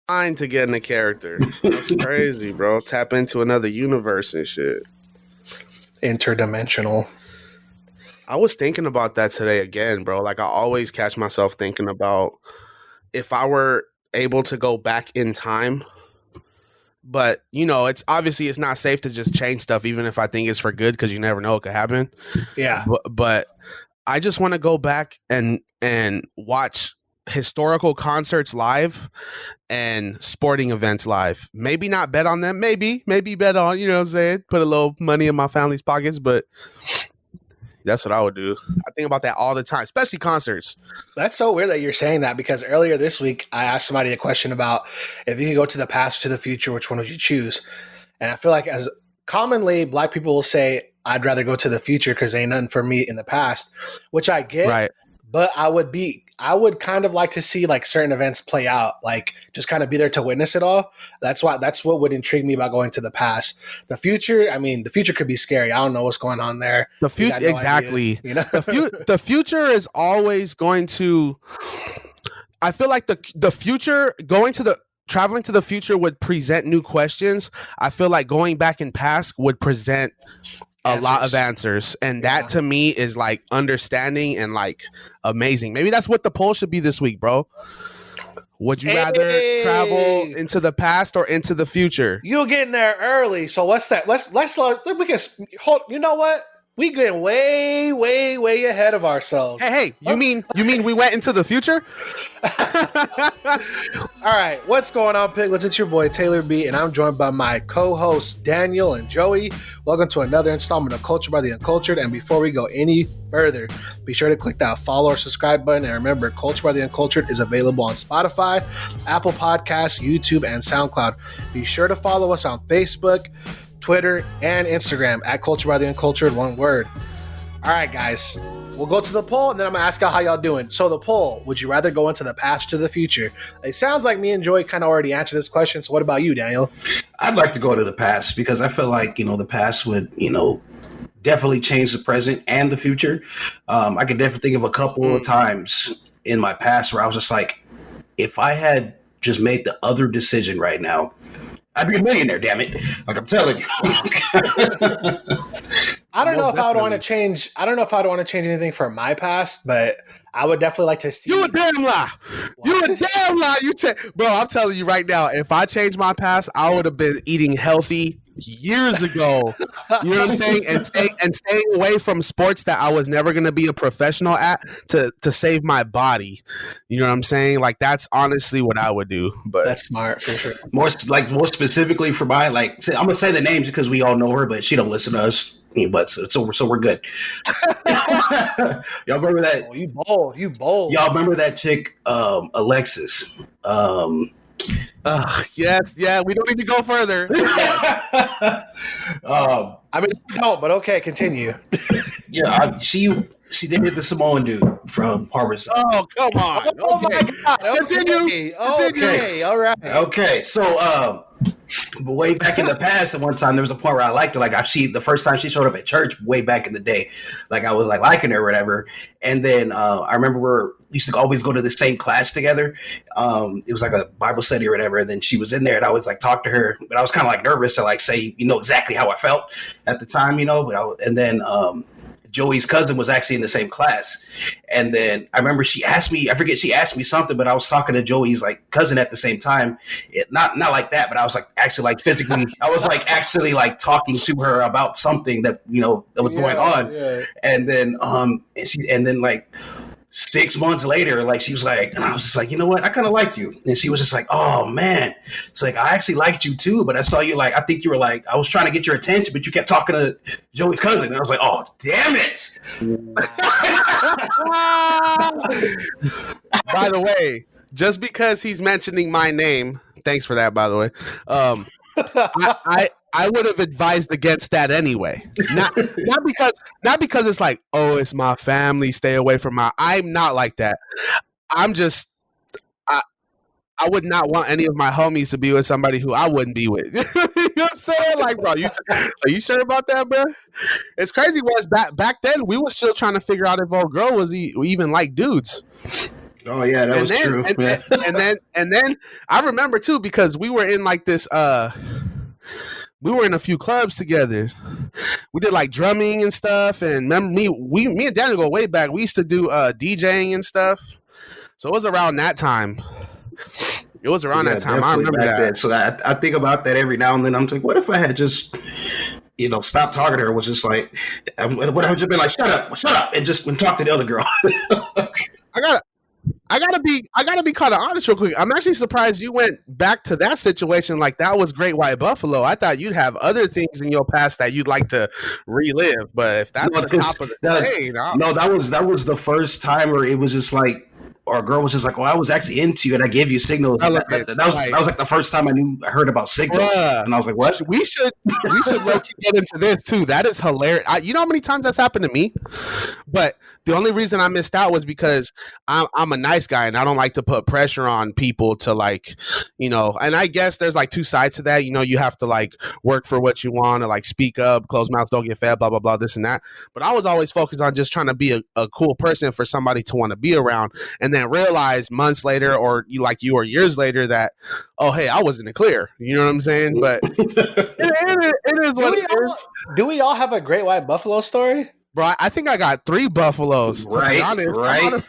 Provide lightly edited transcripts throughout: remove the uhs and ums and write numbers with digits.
mind to get in a character. That's crazy, bro. Tap into another universe and shit. Interdimensional. I was thinking about that today again, bro. Like I always catch myself thinking about if I were able to go back in time. But, you know, it's not safe to just change stuff, even if I think it's for good, because you never know what could happen. Yeah. But I just want to go back and watch historical concerts live and sporting events live. Maybe not bet on them. Maybe bet on, you know what I'm saying? Put a little money in my family's pockets, but that's what I would do. I think about that all the time, especially concerts. That's so weird that you're saying that, because earlier this week I asked somebody a question about if you could go to the past or to the future, which one would you choose? And I feel like as commonly Black people will say, I'd rather go to the future because ain't nothing for me in the past, which I get. Right. But I would kind of like to see like certain events play out, like just kind of be there to witness it all. That's what would intrigue me about going to the past. The future, I mean, the future could be scary. I don't know what's going on there. The future, exactly. Idea, you know? The future is always going to. I feel like the future traveling to the future would present new questions. I feel like going back in past would present a lot of answers, and that to me is like understanding and like amazing. Maybe that's what the poll should be this weck, bro. Would you rather travel into the past or into the future? You're getting there early, so what's that? Let's we can hold. You know what? We getting way, way, way ahead of ourselves. Hey, you mean we went into the future? All right, what's going on, Piglets? It's your boy Taylor B, and I'm joined by my co-hosts Daniel and Joey. Welcome to another installment of Culture by the Uncultured. And before we go any further, be sure to click that follow or subscribe button. And remember, Culture by the Uncultured is available on Spotify, Apple Podcasts, YouTube, and SoundCloud. Be sure to follow us on Facebook, Twitter, and Instagram at Culture by the Uncultured, one word. All right, guys, we'll go to the poll, and then I'm going to ask y'all how y'all doing. So the poll, would you rather go into the past or to the future? It sounds like me and Joey kind of already answered this question, so what about you, Daniel? I'd like to go to the past because I feel like, the past would, definitely change the present and the future. I can definitely think of a couple of times in my past where I was just like, if I had just made the other decision right now, I'd be a millionaire, damn it. Like I'm telling you. I don't know if I would want to change. I don't know if I'd want to change anything from my past, but I would definitely like to see. You a damn lie. You a damn lie. Bro, I'm telling you right now, if I changed my past, I would have been eating healthy years ago. You know what I'm saying? And staying away from sports that I was never gonna be a professional at to save my body. You know what I'm saying? Like that's honestly what I would do. But that's smart for sure. More specifically for mine, I'm gonna say the names because we all know her, but she don't listen to us. But so we're good. Y'all remember that? Oh, you bold. Y'all remember that chick, Alexis? Yes, yeah. We don't need to go further. I mean, we don't, but okay, continue. She did the Samoan dude from Harvard. Oh, come on. Oh okay. My God. Continue. Okay. All right. Okay. So, but way back in the past, at one time there was a point where I liked her. Like the first time she showed up at church, way back in the day, like I was like liking her or whatever. And then I remember we used to always go to the same class together. It was like a Bible study or whatever. And then she was in there, and I was like talk to her, but I was kind of like nervous to like say exactly how I felt at the time, and then Joey's cousin was actually in the same class. And then I remember she asked me something, but I was talking to Joey's like cousin at the same time. Not like that, but I was like actually like physically, I was like actually like talking to her about something that, that was going on. Yeah. And then, like 6 months later, like she was like, and I was just like, you know what? I kind of like you. And she was just like, oh man. It's like, I actually liked you too, but I saw you like, I think you were like, I was trying to get your attention, but you kept talking to Joey's cousin. And I was like, oh, damn it. By the way, just because he's mentioning my name, thanks for that, by the way. I would have advised against that anyway. Not because it's like, oh, it's my family, stay away from I'm not like that. I'm just I would not want any of my homies to be with somebody who I wouldn't be with. You know what I'm saying? Like, bro, are you sure about that, bro? It's crazy. Was back then we were still trying to figure out if old girl was even like dudes. Oh yeah, that was true. Yeah. And then I remember too because we were in like this we were in a few clubs together. We did like drumming and stuff, and remember me and Daniel go way back. We used to do DJing and stuff. So it was around that time. It was around Yeah, that time. I definitely remember back that. then. So I think about that every now and then. I'm like, what if I had just, stopped talking to her? Was just like, what I just been like, shut up, and just talk to the other girl. I got I gotta be kind of honest real quick. I'm actually surprised you went back to that situation. Like that was Great White Buffalo. I thought you'd have other things in your past that you'd like to relive. But if that's No, the top of the chain, no, that was the first time where it was just like, or a girl was just like, "Well, I was actually into you, and I gave you signals." That was like the first time I heard about signals, and I was like, "What?" We should low key get into this too. That is hilarious. You know how many times that's happened to me? But the only reason I missed out was because I'm a nice guy and I don't like to put pressure on people to like, and I guess there's like two sides to that. You have to like work for what you want to like speak up, closed mouths don't get fed, blah, blah, blah, this and that. But I was always focused on just trying to be a cool person for somebody to want to be around and then realize months later or years later that, oh, hey, I wasn't clear. You know what I'm saying? But it is what it is. Do we all have a Great White Buffalo story? Bro, I think I got 3 buffaloes. To be honest, right.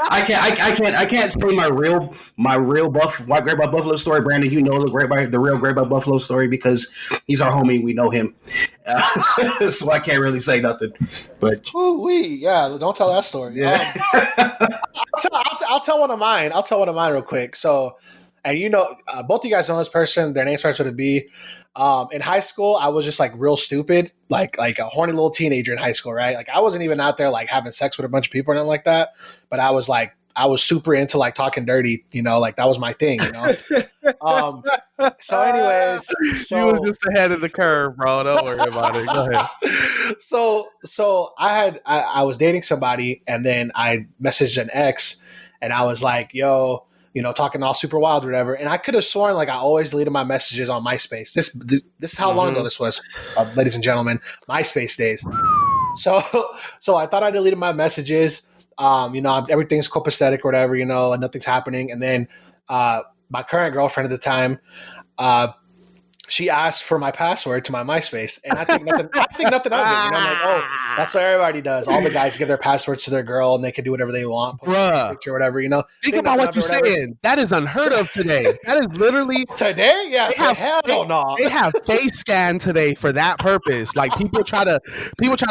I can't say my real white Great White Buffalo story. Brandon, you know the real Great White Buffalo story because he's our homie. We know him, so I can't really say nothing. But don't tell that story. Yeah. I'll tell one of mine. I'll tell one of mine real quick. So. And both of you guys know this person. Their name starts with a B. In high school, I was just like real stupid, like a horny little teenager in high school, right? Like I wasn't even out there like having sex with a bunch of people or nothing like that. But I was super into like talking dirty, like that was my thing, So anyways, he was just ahead of the curve, bro. Don't worry about it. Go ahead. So I was dating somebody, and then I messaged an ex, and I was like, yo. Talking all super wild or whatever. And I could have sworn like I always deleted my messages on MySpace. This is how long ago this was, ladies and gentlemen, MySpace days. So I thought I deleted my messages. Everything's copacetic or whatever, and nothing's happening. And then my current girlfriend at the time, she asked for my password to my MySpace, and I think nothing of it. I'm like, oh, that's what everybody does. All the guys give their passwords to their girl, and they can do whatever they want, post a picture, whatever. Think about what you're saying. That is unheard of today. That is literally today. Yeah, they have face scan today for that purpose. Like people try to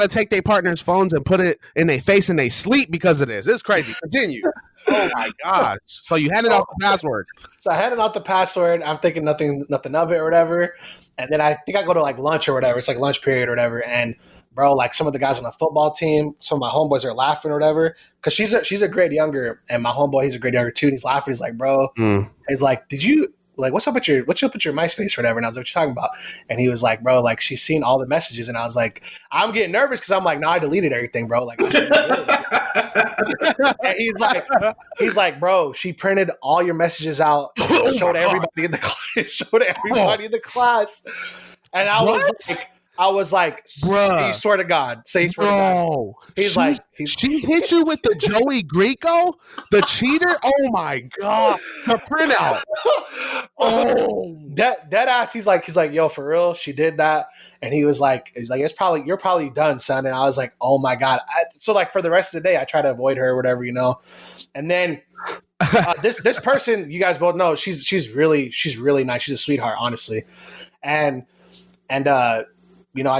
take their partner's phones and put it in their face, and they sleep because of this. It's crazy. Continue. Oh my gosh! So you handed out the password. So I handed out the password. I'm thinking nothing of it or whatever. And then I think I go to like lunch or whatever. It's like lunch period or whatever. And bro, like some of the guys on the football team, some of my homeboys are laughing or whatever. Cause she's a grade younger, and my homeboy, he's a grade younger too. And he's laughing. He's like, bro, he's like, did you like what's up with your MySpace or whatever? And I was like, what you talking about? And he was like, bro, like she's seen all the messages. And I was like, I'm getting nervous because I'm like, no, I deleted everything, bro. Like and he's like, bro, she printed all your messages out, showed everybody in the class, and I was like, bruh, swear to God, swear to God. She hit you with the Joey Greco, the cheater. Oh my God, the printout. Oh, dead ass. He's like, yo, for real, she did that, and he's like, you're probably done, son. And I was like, oh my God. So like for the rest of the day, I try to avoid her or whatever, and then. This person, you guys both know, she's really nice. She's a sweetheart, honestly, and I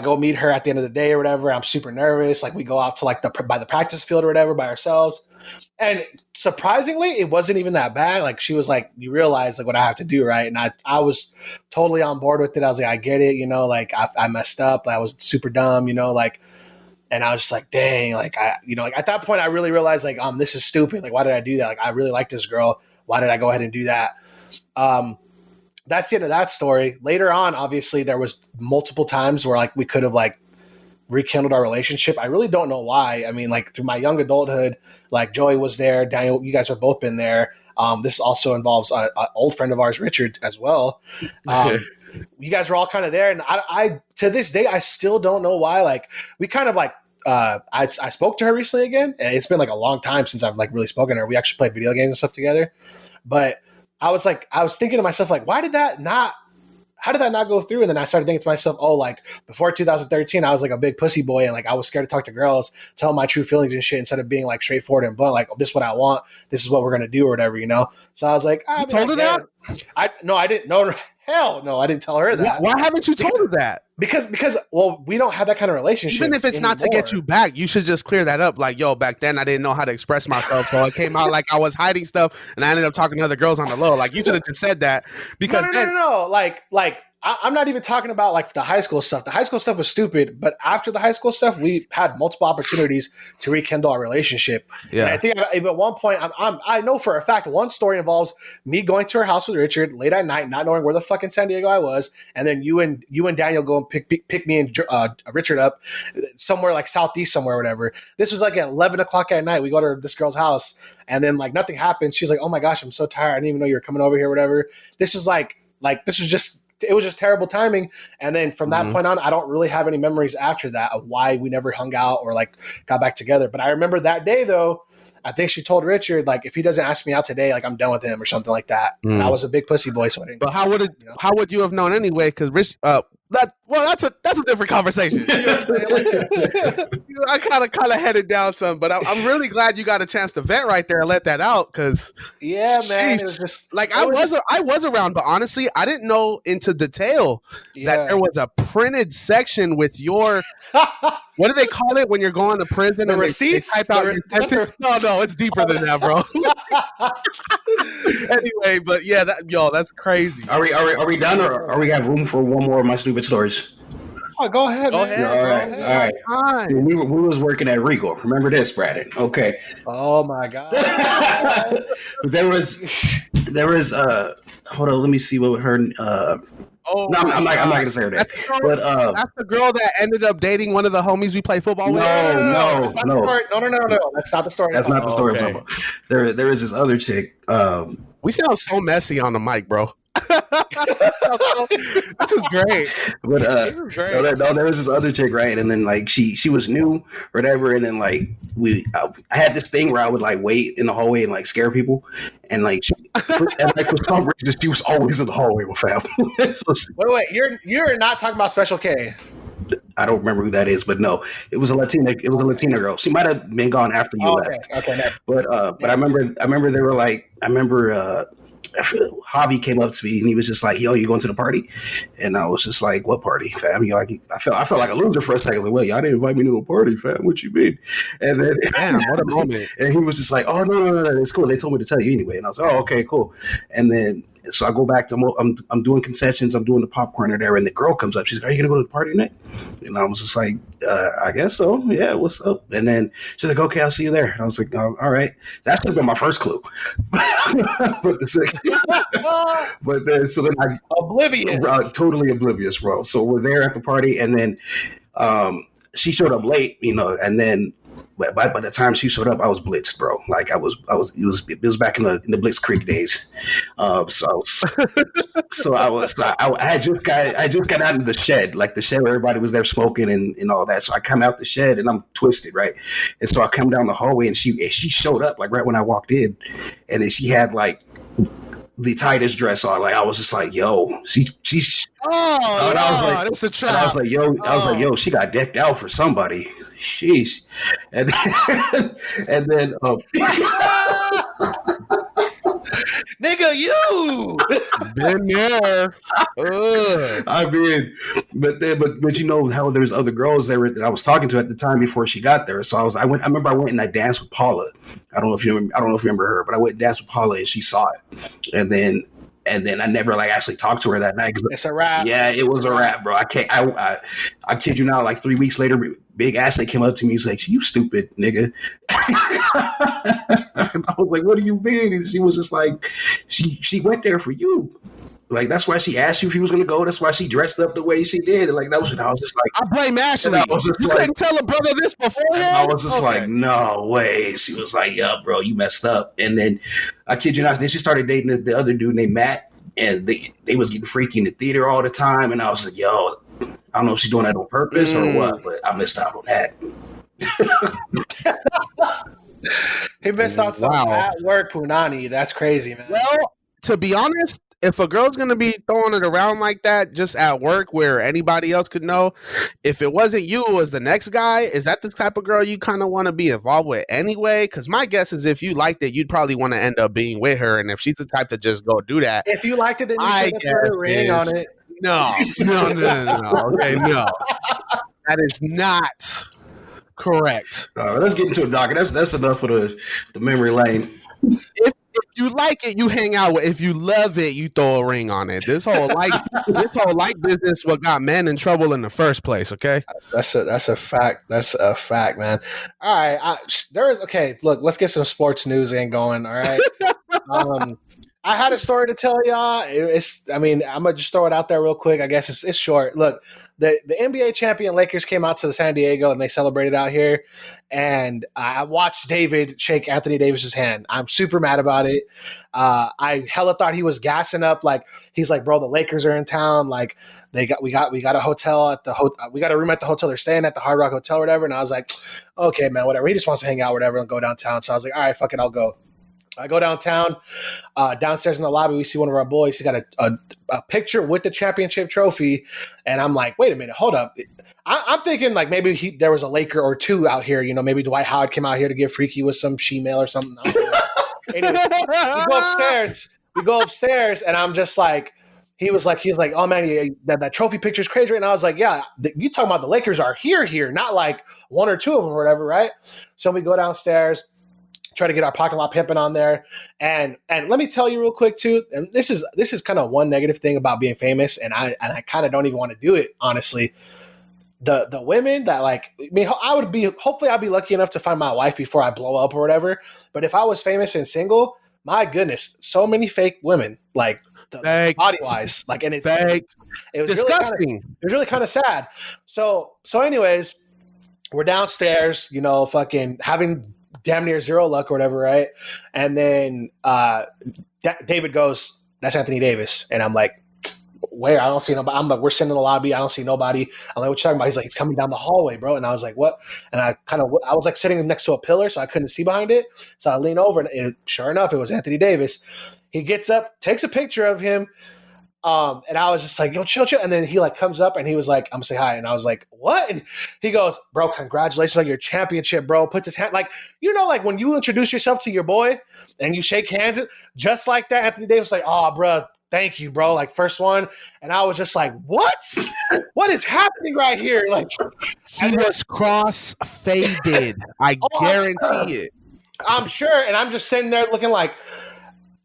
go meet her at the end of the day or whatever. I'm super nervous. Like we go out to like by the practice field or whatever by ourselves. And surprisingly, it wasn't even that bad. Like she was like, you realize like what I have to do, right? And I was totally on board with it. I was like, I get it. Like I messed up. Like, I was super dumb, like, and I was just like, dang, like like at that point I really realized like, this is stupid. Like, why did I do that? Like, I really like this girl. Why did I go ahead and do that? That's the end of that story. Later on, obviously, there was multiple times where like we could have like rekindled our relationship. I really don't know why. I mean, like through my young adulthood, like Joey was there, Daniel, you guys have both been there. This also involves an old friend of ours, Richard, as well. You guys were all kind of there, and I to this day I still don't know why. Like we kind of like I spoke to her recently again, and it's been like a long time since I've like really spoken to her. We actually played video games and stuff together, but I was thinking to myself, like, how did that not go through? And then I started thinking to myself, oh, like before 2013, I was like a big pussy boy, and like I was scared to talk to girls, tell my true feelings and shit, instead of being like straightforward and blunt, like, oh, this is what I want, this is what we're gonna do, or whatever, you know. So I was like, you told her that? I didn't. No, hell no, I didn't tell her that. Why haven't you told her that? Because well, we don't have that kind of relationship. Even if it's anymore. not to get you back, you should just clear that up. Like, yo, back then I didn't know how to express myself, so it came out like I was hiding stuff, and I ended up talking to other girls on the low. Like, you should have just said that. Because no. Like I'm not even talking about like the high school stuff. The high school stuff was stupid, but after the high school stuff, we had multiple opportunities to rekindle our relationship. Yeah, and I think if at one point, I know for a fact one story involves me going to her house with Richard late at night, not knowing where the fuck in San Diego I was, and then you and Daniel go and pick me and Richard up somewhere like southeast somewhere, or whatever. This was like at 11 o'clock at night. We go to this girl's house, and then like nothing happens. She's like, "Oh my gosh, I'm so tired. I didn't even know you were coming over here, whatever." This was it was just terrible timing. And then from that point on, I don't really have any memories after that of why we never hung out or like got back together. But I remember that day though, I think she told Richard, like, if he doesn't ask me out today, like I'm done with him or something like that. And I was a big pussy boy, so I didn't. But how would you have known anyway? Because Rich, that's a different conversation. You know what I'm saying? Like, I kind of headed down some, but I'm really glad you got a chance to vent right there and let that out. Because yeah, man, it was just like I was around, but honestly, I didn't know into detail that there was a printed section with your what do they call it when you're going to prison and receipts? They type out your sentence? No, it's deeper than that, bro. Anyway, but yeah, that's crazy. Are we done, or are we have room for one more of my stupid stories? Oh, go ahead. Go ahead. All right. We was working at Regal. Remember this, Brandon? Okay. Oh my God. there was hold on, let me see what her I'm not gonna say her name. That's the girl that ended up dating one of the homies we play football with. No. That's not the story. That's not the story. Okay. There is this other chick. We sound so messy on the mic, bro. This is great. But there was this other chick, right? And then like she was new or whatever, and then like I had this thing where I would like wait in the hallway and like scare people, and like for some reason she was always in the hallway with fam. So wait, you're not talking about Special K. I don't remember who that is, but no, it was a Latina girl. She might have been gone after you left. Okay. But I remember they were like, Javi came up to me and he was just like, "Yo, you going to the party?" And I was just like, "What party, fam?" You're like, I felt like a loser for a second. Like, well, y'all didn't invite me to a party, fam. What you mean? And then, damn, what a moment. And he was just like, "Oh no, it's cool. They told me to tell you anyway." And I was like, "Oh, okay, cool." And then so I go back to I'm doing concessions. I'm doing the popcorn or there, and the girl comes up. She's like, "Are you gonna go to the party tonight?" And I was just like, "I guess so. Yeah, what's up?" And then she's like, "Okay, I'll see you there." And I was like, "Oh, all right." That should have been my first clue. But then I oblivious, totally oblivious, bro. So we're there at the party, and then she showed up late, and then. But by the time she showed up, I was blitzed, bro. Like it was back in the Blitzkrieg days. So I had just got out of the shed, like the shed where everybody was there smoking and all that. So I come out the shed and I'm twisted, right? And so I come down the hallway and she showed up like right when I walked in, and then she had like the tightest dress on. Like I was just like, yo, she's. Oh, and I was like, it's a trap. And I was like, yo, she got decked out for somebody. Sheesh. And then nigga, you been there. I mean, but you know how there's other girls there that I was talking to at the time before she got there. So I remember I went and I danced with Paula. I don't know if you remember her, but I went and danced with Paula and she saw it. And then I never like actually talked to her that night. It's a wrap. Yeah, it was a wrap, bro. I kid you not. Like 3 weeks later, Big Ashley came up to me. He's like, "You stupid nigga." And I was like, "What do you mean?" And she was just like, "She went there for you. Like that's why she asked you if you was gonna go. That's why she dressed up the way she did." And like that was, and I was just like, "I blame Ashley." You couldn't tell a brother this beforehand. I was just like, "No way." She was like, "Yeah, bro, you messed up." And then I kid you not, then she started dating the other dude named Matt, and they was getting freaky in the theater all the time. And I was like, "Yo, I don't know if she's doing that on purpose or what, but I missed out on that." He missed out some at work punani. That's crazy, man. Well, to be honest, if a girl's gonna be throwing it around like that just at work where anybody else could know, if it wasn't you, it was the next guy, is that the type of girl you kind of want to be involved with anyway? Because my guess is if you liked it, you'd probably want to end up being with her. And if she's the type to just go do that, if you liked it, then you should have put a ring on it. No. Okay, no. That is not correct. Let's get into it, Doc. That's enough for the memory lane. If you like it, you hang out with. If you love it, you throw a ring on it. This whole like business what got men in trouble in the first place. Okay, that's a fact. That's a fact, man. All right, okay. Look, let's get some sports news going. All right. I had a story to tell y'all. I'm gonna just throw it out there real quick. I guess it's short. Look, the NBA champion Lakers came out to San Diego and they celebrated out here. And I watched David shake Anthony Davis's hand. I'm super mad about it. I hella thought he was gassing up. Like he's like, bro, the Lakers are in town. Like we got a hotel at we got a room at the hotel they're staying at, the Hard Rock Hotel or whatever. And I was like, okay, man, whatever. He just wants to hang out, whatever, and go downtown. So I was like, all right, fuck it, I'll go. I go downtown. Downstairs in the lobby, we see one of our boys. He's got a picture with the championship trophy, and I'm like, wait a minute, hold up. I'm thinking like maybe there was a Laker or two out here. You know, maybe Dwight Howard came out here to get freaky with some she-male or something. Anyway, we go upstairs, and I'm just like, he was like, oh man, that trophy picture is crazy. And I was like, yeah, you talking about the Lakers are here, not like one or two of them or whatever, right? So we go downstairs, try to get our parking lot pimping on there. And let me tell you real quick too, and this is kind of one negative thing about being famous, and I kind of don't even want to do it, honestly. The women that hopefully I'd be lucky enough to find my wife before I blow up or whatever. But if I was famous and single, my goodness, so many fake women, like body wise, like, and it's fake. It was disgusting. It was really kind of sad. So anyways, we're downstairs, fucking having damn near zero luck or whatever, right? And then David goes, that's Anthony Davis. And I'm like, where? I don't see nobody. I'm like, we're sitting in the lobby. I don't see nobody. I'm like, what you talking about? He's like, he's coming down the hallway, bro. And I was like, what? And I was like sitting next to a pillar, so I couldn't see behind it. So I lean over, and sure enough, it was Anthony Davis. He gets up, takes a picture of him. And I was just like, yo, chill. And then he like comes up and he was like, I'm gonna say hi. And I was like, what? And he goes, bro, congratulations on your championship, bro. Puts his hand, like when you introduce yourself to your boy and you shake hands, just like that. Anthony Davis was like, oh, bro, thank you, bro. Like first one. And I was just like, what? What is happening right here? Like he was cross-faded. I guarantee it. I'm sure. And I'm just sitting there looking like,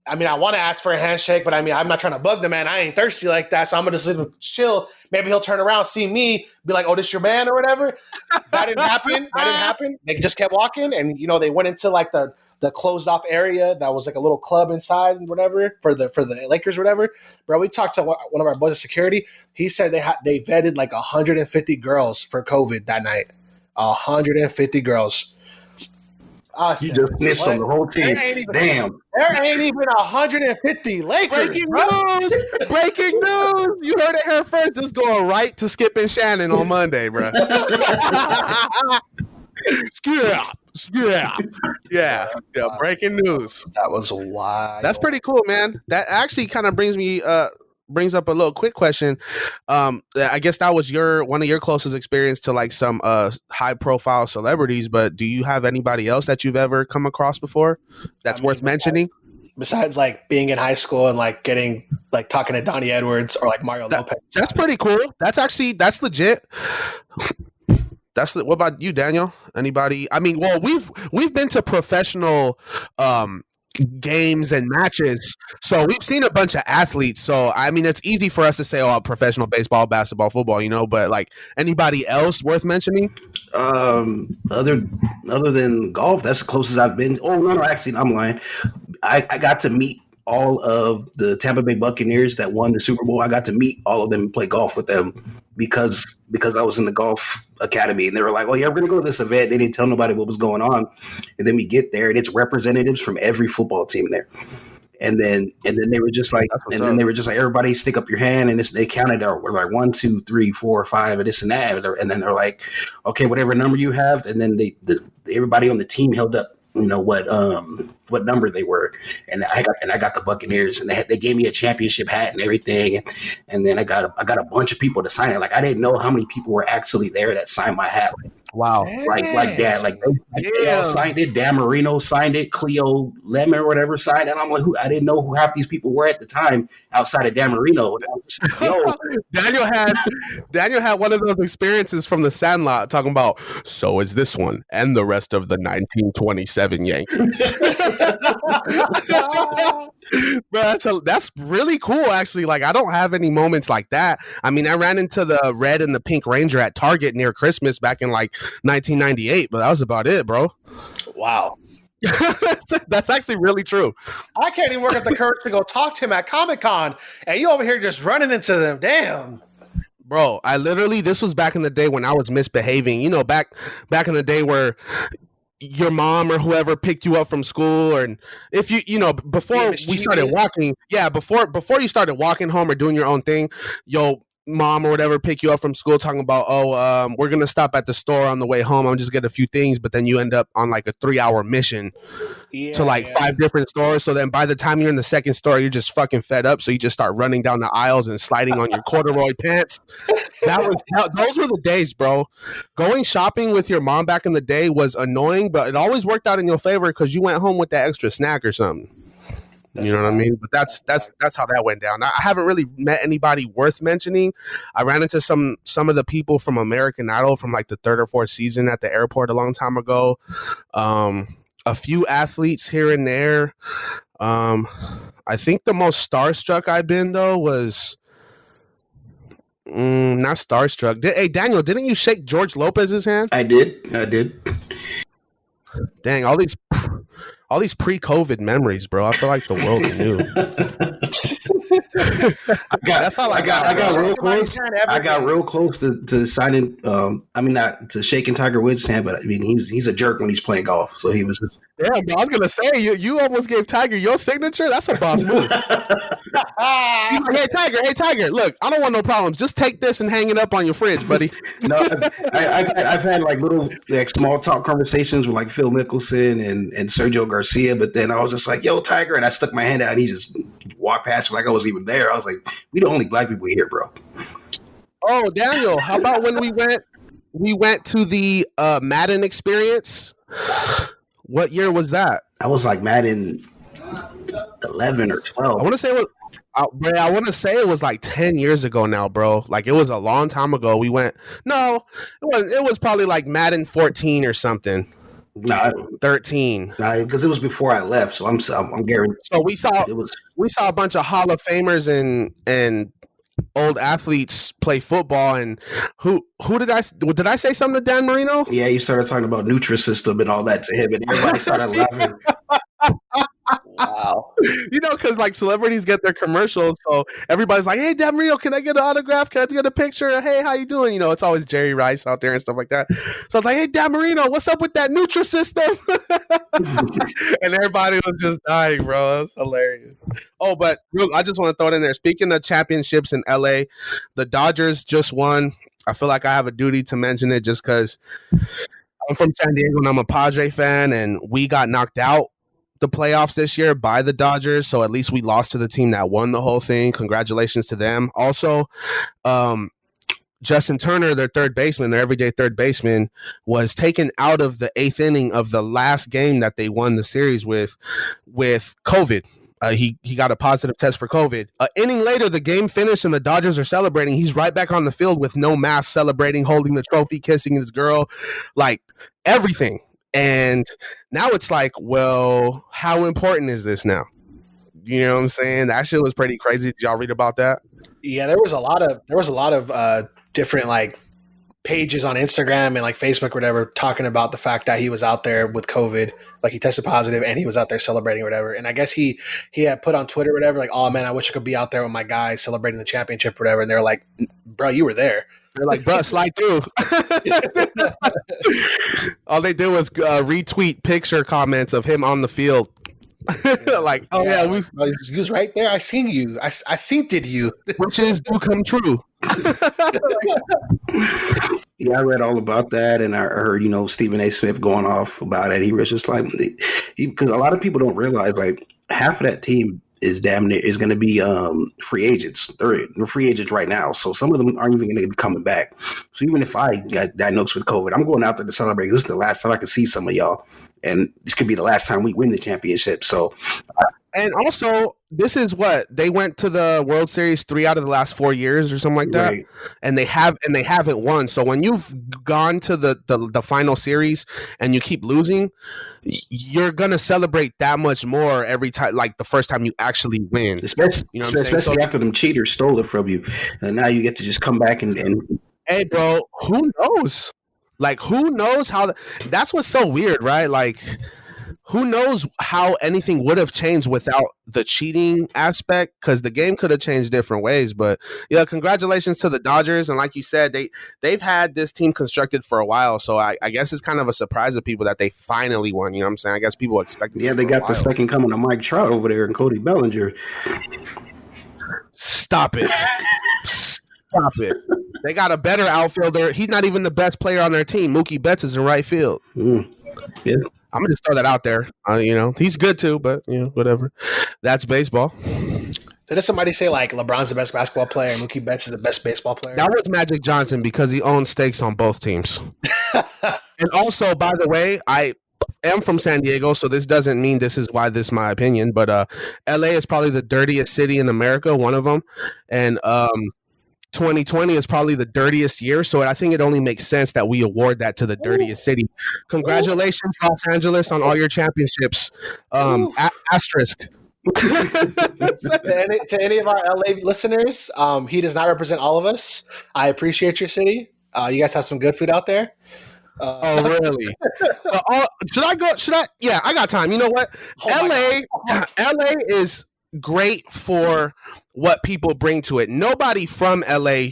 I want to ask for a handshake, but I'm not trying to bug the man. I ain't thirsty like that, so I'm going to just chill. Maybe he'll turn around, see me, be like, oh, this your man or whatever. That didn't happen. They just kept walking, and, they went into, like, the closed-off area that was, like, a little club inside and whatever for the Lakers or whatever. Bro, we talked to one of our boys of security. He said they vetted, like, 150 girls for COVID that night. 150 girls. You just snitched on the whole team. Damn. There ain't even 150 Lakers. Breaking news. You heard it here first. It's going right to Skip and Shannon on Monday, bro. Yeah. Breaking news. That was wild. That's pretty cool, man. That actually kind of brings up a little quick question. I guess that was one of your closest experience to like some high profile celebrities, but do you have anybody else that you've ever come across before that's worth mentioning? Besides like being in high school and like getting like talking to Donnie Edwards or like Mario Lopez. That's pretty cool. That's legit. What about you, Daniel? Anybody? Well, we've been to professional games and matches, so we've seen a bunch of athletes, so it's easy for us to say, oh, professional baseball, basketball, football, but like anybody else worth mentioning? Other than golf, that's the closest I've been. Oh no, actually I'm lying. I got to meet all of the Tampa Bay Buccaneers that won the Super Bowl. I got to meet all of them and play golf with them because I was in the golf academy, and they were like, oh yeah, we're gonna go to this event. They didn't tell nobody what was going on, and then we get there and it's representatives from every football team there. And then they were just like, everybody stick up your hand, and they counted out, we're like 1, 2, 3, 4, 5, and this and that, and then they're like, okay, whatever number you have, and then everybody on the team held up, what number they were, and I got the Buccaneers, and they gave me a championship hat and everything, and then I got a bunch of people to sign it. Like, I didn't know how many people were actually there that signed my hat. Wow. Like that. Like they all signed it. Dan Marino signed it. Cleo Lemon or whatever signed it. And I'm like, I didn't know who half these people were at the time outside of Dan Marino. And I was just, Daniel had one of those experiences from the Sandlot talking about, so is this one and the rest of the 1927 Yankees. Bro, that's really cool, actually. Like, I don't have any moments like that. I mean, I ran into the red and the pink Ranger at Target near Christmas back in like 1998, but that was about it, bro. Wow. That's actually really true. I can't even work up the courage to go talk to him at Comic-Con, and you over here just running into them. Damn. Bro, this was back in the day when I was misbehaving. You know, back in the day where your mom or whoever picked you up from school, or if before we started walking, before you started walking home or doing your own thing, your mom or whatever pick you up from school talking about, we're gonna stop at the store on the way home, I'm just get a few things, but then you end up on like a 3-hour mission to 5 different stores. So then by the time you're in the second store, you're just fucking fed up, so you just start running down the aisles and sliding on your corduroy pants. Those were the days, bro. Going shopping with your mom back in the day was annoying, but it always worked out in your favor because you went home with that extra snack or something. You know what I mean? But that's how that went down. I haven't really met anybody worth mentioning. I ran into some of the people from American Idol from like the 3rd or 4th season at the airport a long time ago. A few athletes here and there. I think the most starstruck I've been though was not starstruck. Hey Daniel, didn't you shake George Lopez's hand? I did. Dang, all these pre-COVID memories, bro. I feel like the world knew. I got real close to signing. Not to shaking Tiger Woods' hand, but I mean he's a jerk when he's playing golf. So he was just. Yeah, I was gonna say you almost gave Tiger your signature. That's a boss move. Hey Tiger, look, I don't want no problems. Just take this and hang it up on your fridge, buddy. No, I've had like little small talk conversations with like Phil Mickelson and Sergio Garcia, but then I was just like, "Yo, Tiger," and I stuck my hand out, and he just walked past me like I was even there. I was like, "We the only black people here, bro." Oh, Daniel, how about when we went to the Madden experience? What year was that? I was like Madden 11 or 12. I want to say it was like 10 years ago now, bro. Like it was a long time ago. We went. No, it was probably like Madden 14 or something. No, 13. Because it was before I left, so I'm guaranteed. So we saw a bunch of Hall of Famers and old athletes play football, and who did I say something to Dan Marino? Yeah, you started talking about Nutrisystem and all that to him, and everybody started laughing. Wow. Because like celebrities get their commercials, so everybody's like, "Hey, Dan Marino, can I get an autograph? Can I get a picture? Hey, how you doing?" It's always Jerry Rice out there and stuff like that. So I was like, "Hey, Dan Marino, what's up with that Nutrisystem?" And everybody was just dying, bro. That's hilarious. Oh, but I just want to throw it in there. Speaking of championships in LA, the Dodgers just won. I feel like I have a duty to mention it just because I'm from San Diego and I'm a Padre fan, and we got knocked out the playoffs this year by the Dodgers, so at least we lost to the team that won the whole thing. Congratulations to them. Also, Justin Turner, their everyday third baseman, was taken out of the 8th inning of the last game that they won the series with COVID. He got a positive test for COVID. An inning later, the game finished and the Dodgers are celebrating. He's right back on the field with no mask, celebrating, holding the trophy, kissing his girl, like everything. And now it's like, well, how important is this now? You know what I'm saying? That shit was pretty crazy. Did y'all read about that? Yeah, there was a lot of different like pages on Instagram and like Facebook or whatever talking about the fact that he was out there with COVID, like he tested positive and he was out there celebrating or whatever. And I guess he had put on Twitter or whatever, like, "Oh man, I wish I could be out there with my guys celebrating the championship or whatever." And they're like, "Bro, you were there." They're like, "Bro, slide through." All they did was retweet picture comments of him on the field Like, oh yeah, we like, you was right there. I seen you. I seen did you. wishes do come true. Yeah, I read all about that, and I heard Stephen A. Smith going off about it. He was just like, because a lot of people don't realize like half of that team is damn near is going to be free agents. They're free agents right now, so some of them aren't even going to be coming back. So even if I got diagnosed with COVID, I'm going out there to celebrate. This is the last time I can see some of y'all, and this could be the last time we win the championship. So. And also, this is what they went to the World Series 3 out of the last 4 years or something like that, Right. and they haven't won. So when you've gone to the final series and you keep losing, you're gonna celebrate that much more every time, like the first time you actually win. Especially, You know what I'm saying? especially So, after them cheaters stole it from you, and now you get to just come back and hey, bro, who knows? Like, who knows how? That's what's so weird, right? Like, who knows how anything would have changed without the cheating aspect? Because the game could have changed different ways. But yeah, congratulations to the Dodgers. And like you said, they've had this team constructed for a while. So I guess it's kind of a surprise to people that they finally won. You know what I'm saying? I guess people expected. yeah, they got the second coming of Mike Trout over there and Cody Bellinger. Stop it. Stop it. They got a better outfielder. He's not even the best player on their team. Mookie Betts is in right field. Yeah. I'm gonna just throw that out there. He's good too, but whatever. That's baseball. Did somebody say like LeBron's the best basketball player and Mookie Betts is the best baseball player? That was Magic Johnson because he owns stakes on both teams. And also, by the way, I am from San Diego, so this doesn't mean this is why this is my opinion, but LA is probably the dirtiest city in America, one of them. And 2020 is probably the dirtiest year, so I think it only makes sense that we award that to the dirtiest city. Congratulations, Los Angeles, on all your championships. Asterisk. To any of our LA listeners, he does not represent all of us. I appreciate your city. You guys have some good food out there. Oh, really? Should I go? Should I? Yeah, I got time. You know what? LA is great for what people bring to it. Nobody from LA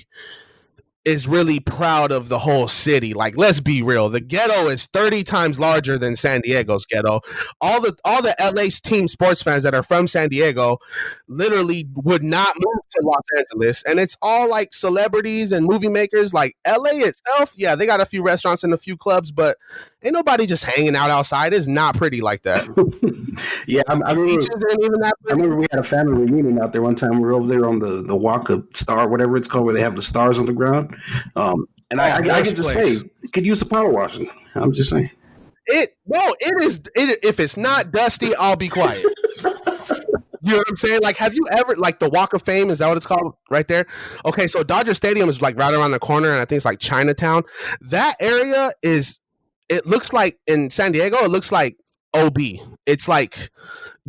is really proud of the whole city. Like, let's be real. The ghetto is 30 times larger than San Diego's ghetto. All the LA's team sports fans that are from San Diego literally would not move to Los Angeles. And it's all like celebrities and movie makers. Like LA itself, yeah, they got a few restaurants and a few clubs, but ain't nobody just hanging out outside. It's not pretty like that. Yeah, I remember we had a family reunion out there one time. We were over there on the Walk of Star, whatever it's called, where they have the stars on the ground. And I can just say, it could use some power washing. I'm just saying. It is. If it's not dusty, I'll be quiet. You know what I'm saying? Like, have you ever, like, the Walk of Fame, is that what it's called right there? Okay, so Dodger Stadium is like right around the corner, and I think it's like Chinatown. That area it looks like, in San Diego, it looks like OB. It's like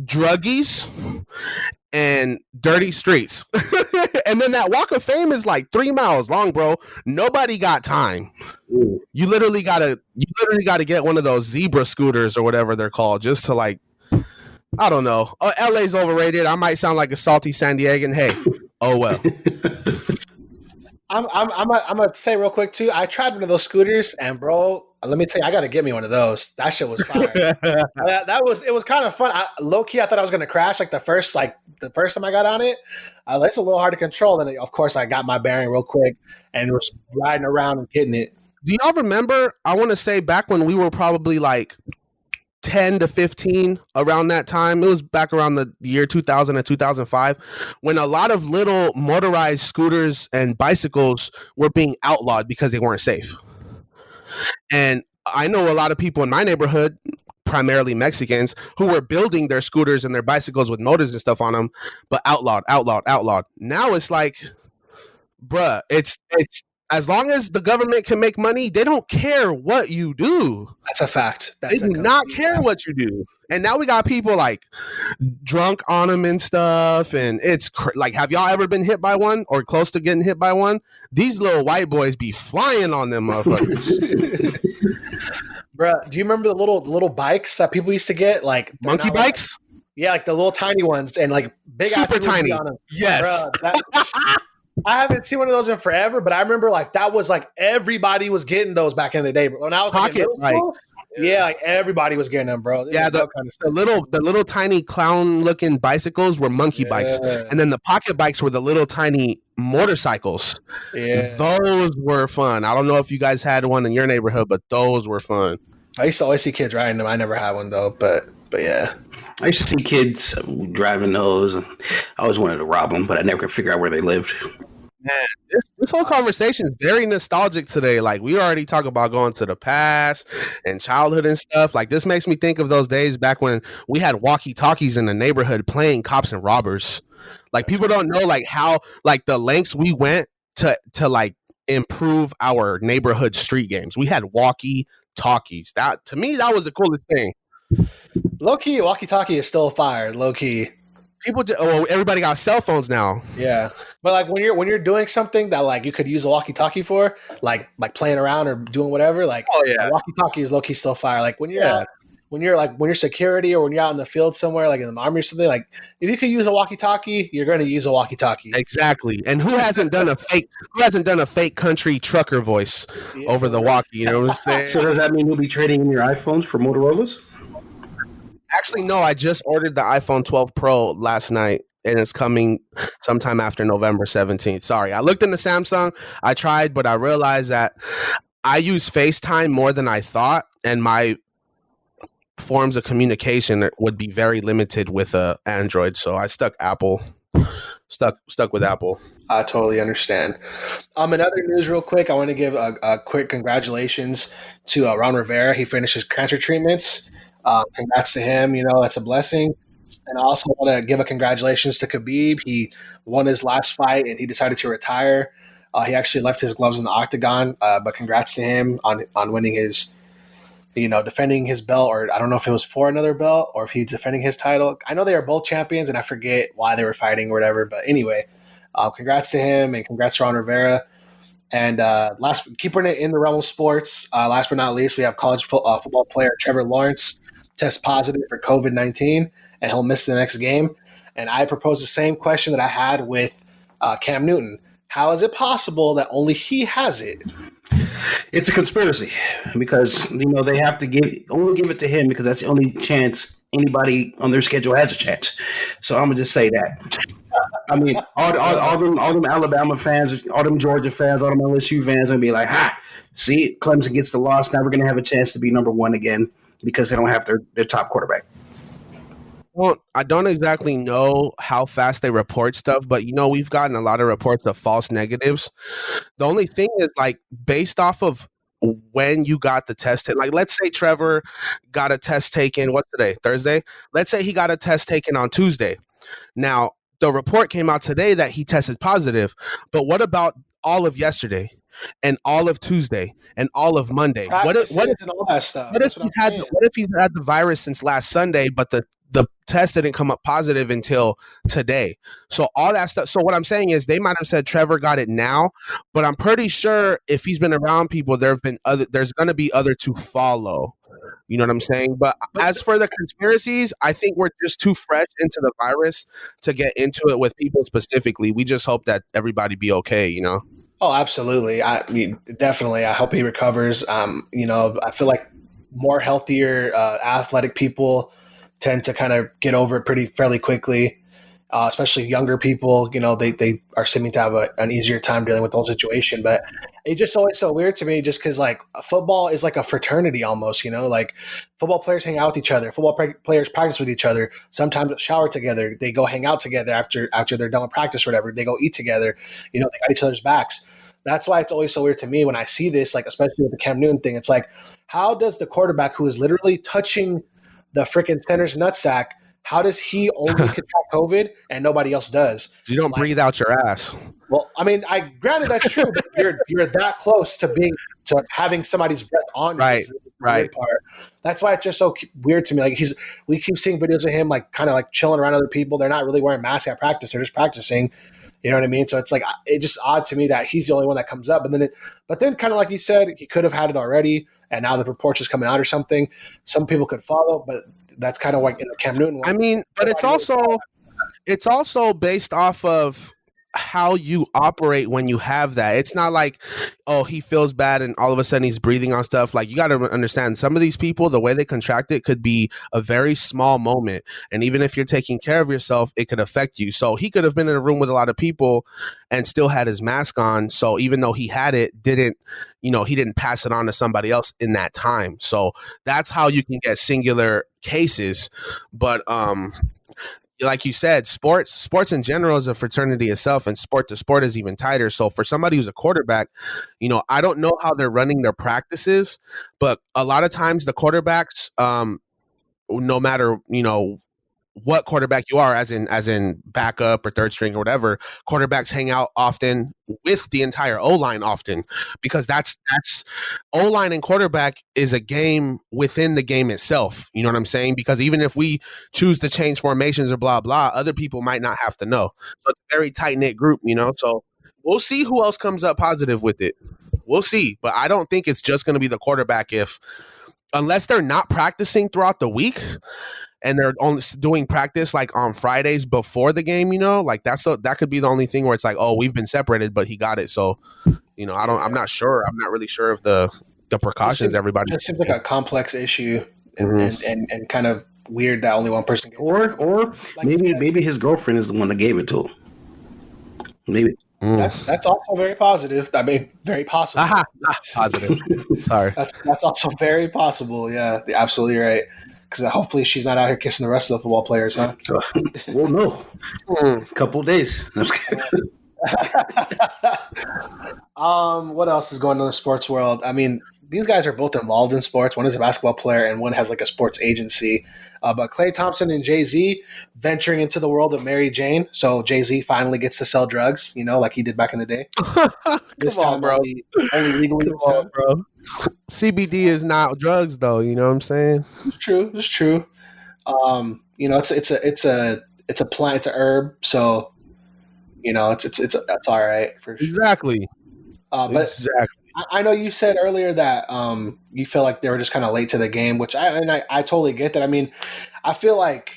druggies and dirty streets. And then that Walk of Fame is like 3 miles long, bro. Nobody got time. You literally gotta get one of those zebra scooters or whatever they're called, just to, like, I don't know. LA's overrated. I might sound like a salty San Diegan. Hey, oh well. I'm gonna say real quick too. I tried one of those scooters, and bro, let me tell you, I gotta get me one of those. That shit was fire. It was kind of fun. Low key, I thought I was gonna crash the first time I got on it. It's a little hard to control. Then of course I got my bearing real quick and was riding around and hitting it. Do y'all remember? I want to say back when we were probably like 10 to 15, around that time. It was back around the year 2000 and 2005, when a lot of little motorized scooters and bicycles were being outlawed because they weren't safe. And I know a lot of people in my neighborhood, primarily Mexicans, who were building their scooters and their bicycles with motors and stuff on them, but outlawed. Now it's like, bruh, it's as long as the government can make money, they don't care what you do. That's a fact. They do not care what you do. And now we got people like drunk on them and stuff. And it's like, have y'all ever been hit by one or close to getting hit by one? These little white boys be flying on them motherfuckers. Bruh, do you remember the little bikes that people used to get? Like monkey bikes? Yeah, like the little tiny ones and like big super tiny. on them. Yes. Bruh, I haven't seen one of those in forever, but I remember like that was like everybody was getting those back in the day. Bro. When I was like in Pocket middle bikes. school, yeah, like everybody was getting them, bro. They Yeah, had no kind of the little tiny clown looking bicycles were monkey bikes, and then the pocket bikes were the little tiny motorcycles. Yeah, Those were fun. I don't know if you guys had one in your neighborhood, but those were fun. I used to always see kids riding them. I never had one though, but yeah. I used to see kids driving those. I always wanted to rob them, but I never could figure out where they lived. Man, this whole conversation is very nostalgic today. Like we already talk about going to the past and childhood and stuff. Like this makes me think of those days back when we had walkie-talkies in the neighborhood playing cops and robbers. Like people don't know like how like the lengths we went to like improve our neighborhood street games. We had walkie-talkies. That to me that was the coolest thing. Low key, walkie-talkie is still fire. Low key. Everybody got cell phones now. Yeah, but like when you're doing something that like you could use a walkie-talkie for, like playing around or doing whatever, like walkie-talkie is low key still fire. Like when you're out, when you're security or when you're out in the field somewhere, like in the army or something, like if you could use a walkie-talkie, you're going to use a walkie-talkie. Exactly. And who hasn't done a fake country trucker voice over the walkie? You know what I'm saying? So does that mean you'll be trading in your iPhones for Motorola's? Actually, no. I just ordered the iPhone 12 Pro last night, and it's coming sometime after November 17th. Sorry, I looked into Samsung. I tried, but I realized that I use FaceTime more than I thought, and my forms of communication would be very limited with Android. So I stuck with Apple. I totally understand. Another news real quick. I want to give a quick congratulations to Ron Rivera. He finished his cancer treatments. Congrats to him. You know, that's a blessing. And I also want to give a congratulations to Khabib. He won his last fight and he decided to retire. He actually left his gloves in the octagon, but congrats to him on winning his, defending his belt, or I don't know if it was for another belt or if he's defending his title. I know they are both champions and I forget why they were fighting or whatever. But anyway, congrats to him and congrats to Ron Rivera. And keeping it in the realm of sports, last but not least, we have college football player Trevor Lawrence test positive for COVID-19, and he'll miss the next game. And I propose the same question that I had with Cam Newton. How is it possible that only he has it? It's a conspiracy because they have to give it to him because that's the only chance anybody on their schedule has a chance. So I'm gonna just say that. I mean, all them Alabama fans, all them Georgia fans, all them LSU fans gonna be like, "Ha! See, Clemson gets the loss. Now we're gonna have a chance to be number one again because they don't have their top quarterback." Well, I don't exactly know how fast they report stuff, but we've gotten a lot of reports of false negatives. The only thing is, like, based off of when you got the test, like, let's say Trevor got a test taken. What's today? Thursday. Let's say he got a test taken on Tuesday. Now, the report came out today that he tested positive, but what about all of yesterday and all of Tuesday and all of Monday? What if and all that stuff? What if he's had the virus since last Sunday, but the test didn't come up positive until today? So all that stuff. So what I'm saying is they might have said Trevor got it now, but I'm pretty sure if he's been around people, there's going to be other to follow. You know what I'm saying? But as for the conspiracies, I think we're just too fresh into the virus to get into it with people specifically. We just hope that everybody be okay, Oh, absolutely. I mean, definitely. I hope he recovers. I feel like more healthier, athletic people tend to kind of get over it fairly quickly. Especially younger people, they are seeming to have an easier time dealing with the whole situation. But it's just always so weird to me just because, like, football is like a fraternity almost, like football players hang out with each other. Football players practice with each other. Sometimes shower together. They go hang out together after they're done with practice or whatever. They go eat together. They got each other's backs. That's why it's always so weird to me when I see this, like, especially with the Cam Newton thing. It's like, how does the quarterback who is literally touching the freaking center's nutsack, how does he only contract COVID and nobody else does? You don't breathe out your ass. Well, I mean, granted that's true, but you're that close to having somebody's breath on you. Right. Part. That's why it's just so weird to me. Like we keep seeing videos of him like kind of like chilling around other people. They're not really wearing masks at practice. They're just practicing. You know what I mean? So it's like it's just odd to me that he's the only one that comes up. But then kind of like you said, he could have had it already, and now the report's just coming out or something. Some people could follow, but that's kind of like in the Cam Newton one. I mean, but it's also based off of how you operate when you have that. It's not like, oh, he feels bad and all of a sudden he's breathing on stuff. Like, you got to understand, some of these people, the way they contract it could be a very small moment. And even if you're taking care of yourself, it could affect you. So he could have been in a room with a lot of people and still had his mask on. So even though he had it, he didn't pass it on to somebody else in that time. So that's how you can get singular cases. But like you said, sports in general is a fraternity itself, and sport to sport is even tighter. So for somebody who's a quarterback, I don't know how they're running their practices, but a lot of times the quarterbacks, no matter what quarterback you are, as in backup or third string or whatever, quarterbacks hang out often with the entire O-line often, because that's O-line and quarterback is a game within the game itself. You know what I'm saying? Because even if we choose to change formations or blah blah, other people might not have to know. So it's a very tight knit group, So we'll see who else comes up positive with it. We'll see, but I don't think it's just going to be the quarterback, unless they're not practicing throughout the week and they're only doing practice like on Fridays before the game, like that could be the only thing where it's like, oh, we've been separated, but he got it. So, I'm not sure. I'm not really sure of the precautions everybody. It seems like a complex issue, and kind of weird that only one person gets it. Or maybe his girlfriend is the one that gave it to him. Maybe. That's also very positive. I mean, very possible. Positive. Sorry. That's also very possible. Yeah, absolutely right. Because hopefully she's not out here kissing the rest of the football players, huh? Well, no. A couple of days. What else is going on in the sports world? I mean, these guys are both involved in sports. One is a basketball player and one has like a sports agency. But Klay Thompson and Jay-Z venturing into the world of Mary Jane. So Jay-Z finally gets to sell drugs, like he did back in the day. Come on, bro. Only legally. Come on, bro. CBD is not drugs, though. You know what I'm saying? It's true. It's a plant. It's a herb. So, that's all right for sure. Exactly. But exactly. I know you said earlier that you feel like they were just kind of late to the game, which I totally get that. I mean, I feel like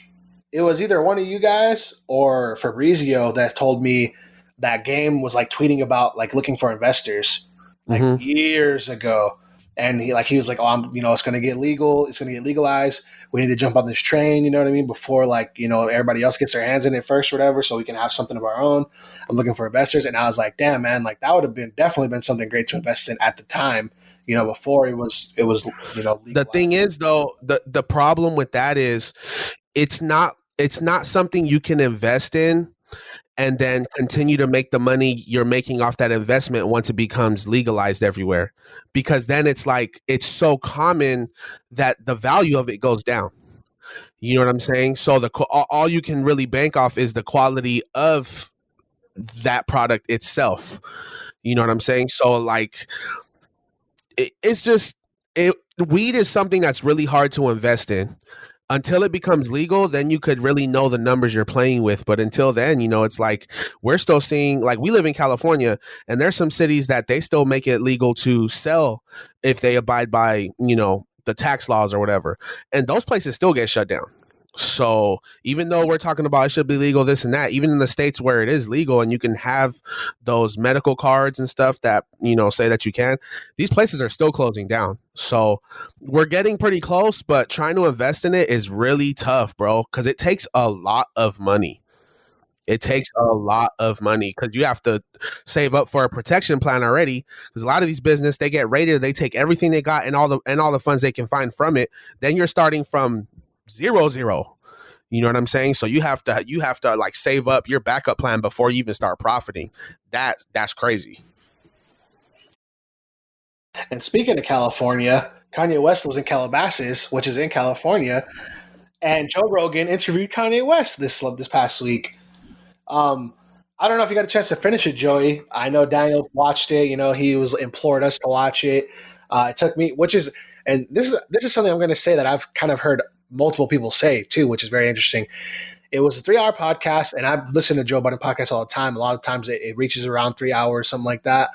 it was either one of you guys or Fabrizio that told me that game was like tweeting about like looking for investors like years ago. And he was like, oh, it's going to get legal. It's going to get legalized. We need to jump on this train. You know what I mean? Before everybody else gets their hands in it first or whatever, so we can have something of our own. I'm looking for investors. And I was like, damn, man, like that would have definitely been something great to invest in at the time, before it was legalized. The thing is though, the problem with that is it's not something you can invest in and then continue to make the money you're making off that investment once it becomes legalized everywhere. Because then it's like, it's so common that the value of it goes down. You know what I'm saying? So all you can really bank off is the quality of that product itself. You know what I'm saying? So like, weed is something that's really hard to invest in. Until it becomes legal, then you could really know the numbers you're playing with. But until then, it's like we're still seeing, like, we live in California and there's some cities that they still make it legal to sell if they abide by, the tax laws or whatever. And those places still get shut down. So even though we're talking about it should be legal, this and that, even in the states where it is legal and you can have those medical cards and stuff that, say that you can, these places are still closing down. So we're getting pretty close, but trying to invest in it is really tough, bro, because it takes a lot of money. It takes a lot of money because you have to save up for a protection plan already. Because a lot of these business, they get raided, they take everything they got and all the funds they can find from it. Then you're starting from zero. You know what I'm saying? So you have to like save up your backup plan before you even start profiting. That's crazy. And speaking of California, Kanye West was in Calabasas, which is in California, and Joe Rogan interviewed Kanye West this past week. I don't know if you got a chance to finish it, Joey. I know Daniel watched it. He implored us to watch it. It took me, and this is something I'm going to say that I've kind of heard multiple people say too, which is very interesting. It was a 3-hour podcast, and I've listened to Joe Budden podcasts all the time. A lot of times it reaches around 3 hours, something like that.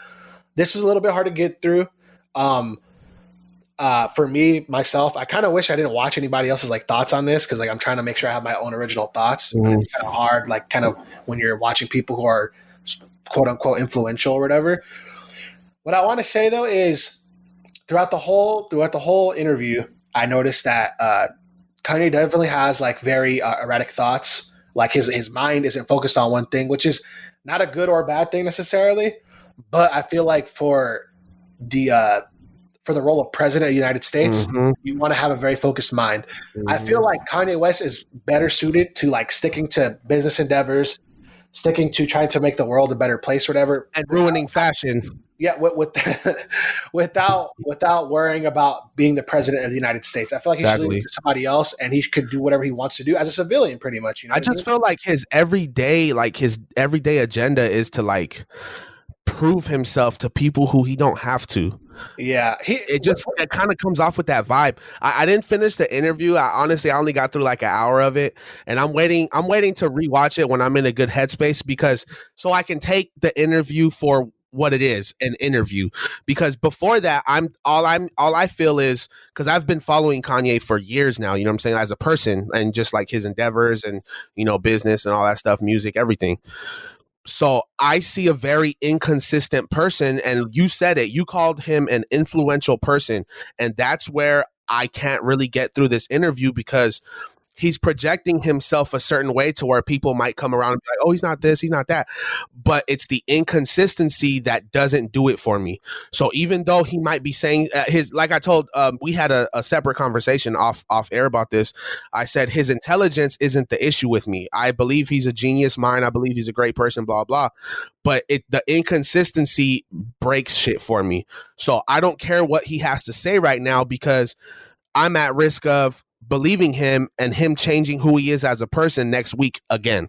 This was a little bit hard to get through. For me, myself, I kind of wish I didn't watch anybody else's thoughts on this, because I'm trying to make sure I have my own original thoughts. Mm-hmm. It's kind of hard, kind of when you're watching people who are quote unquote influential or whatever. What I want to say though is throughout the whole interview, I noticed that Kanye definitely has like very erratic thoughts. Like his mind isn't focused on one thing, which is not a good or bad thing necessarily. But I feel like the role of president of the United States, you want to have a very focused mind. I feel like Kanye West is better suited to like sticking to business endeavors, sticking to trying to make the world a better place, or whatever, and ruining fashion. Yeah, without worrying about being the president of the United States. I feel like he should leave it to somebody else, and he could do whatever he wants to do as a civilian, pretty much. You know, I just feel like his everyday agenda is to like prove himself to people who he don't have to. Yeah, it kind of comes off with that vibe. I didn't finish the interview. I only got through like an hour of it, and I'm waiting to rewatch it when I'm in a good headspace, because so I can take the interview for what it is, an interview. Because before that, all I feel is, because I've been following Kanye for years now, you know what I'm saying, as a person, and just like his endeavors and, you know, business and all that stuff, music, everything. So I see a very inconsistent person, and you said it, you called him an influential person, and that's where I can't really get through this interview, because he's projecting himself a certain way to where people might come around and be like, oh, he's not this, he's not that. But it's the inconsistency that doesn't do it for me. So even though he might be saying like I told, we had a separate conversation off air about this. I said his intelligence isn't the issue with me. I believe he's a genius mind. I believe he's a great person, blah, blah. But the inconsistency breaks shit for me. So I don't care what he has to say right now, because I'm at risk of believing him and him changing who he is as a person next week again.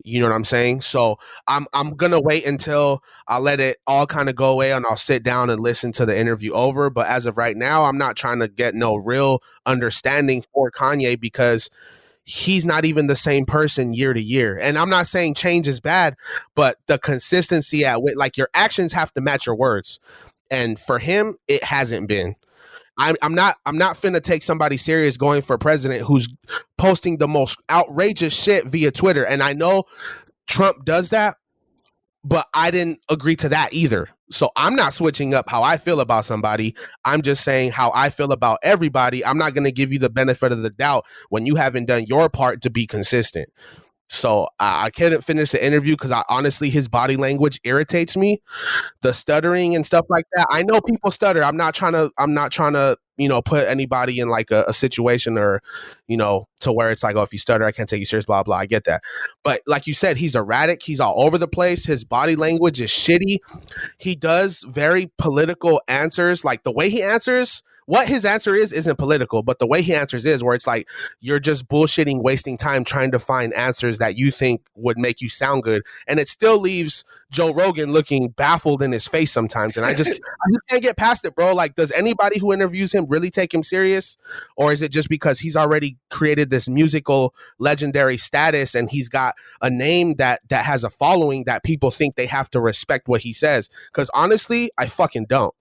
You know what I'm saying? So I'm gonna wait until I let it all kind of go away, and I'll sit down and listen to the interview over. But as of right now, I'm not trying to get no real understanding for Kanye, because he's not even the same person year to year. And I'm not saying change is bad, but the consistency like your actions have to match your words. And for him, it hasn't been. I'm not finna take somebody serious going for president who's posting the most outrageous shit via Twitter. And I know Trump does that, but I didn't agree to that either. So I'm not switching up how I feel about somebody. I'm just saying how I feel about everybody. I'm not going to give you the benefit of the doubt when you haven't done your part to be consistent. So I couldn't finish the interview because honestly, his body language irritates me. The stuttering and stuff like that. I know people stutter. I'm not trying to, you know, put anybody in like a situation, or, you know, to where it's like, oh, if you stutter, I can't take you serious, blah, blah. I get that. But like you said, he's erratic. He's all over the place. His body language is shitty. He does very political answers. Like the way he answers, what his answer isn't political, but the way he answers is where it's like, you're just bullshitting, wasting time trying to find answers that you think would make you sound good. And it still leaves Joe Rogan looking baffled in his face sometimes. And I just can't get past it, bro. Like, does anybody who interviews him really take him serious? Or is it just because he's already created this musical legendary status and he's got a name that has a following that people think they have to respect what he says? Because honestly, I fucking don't.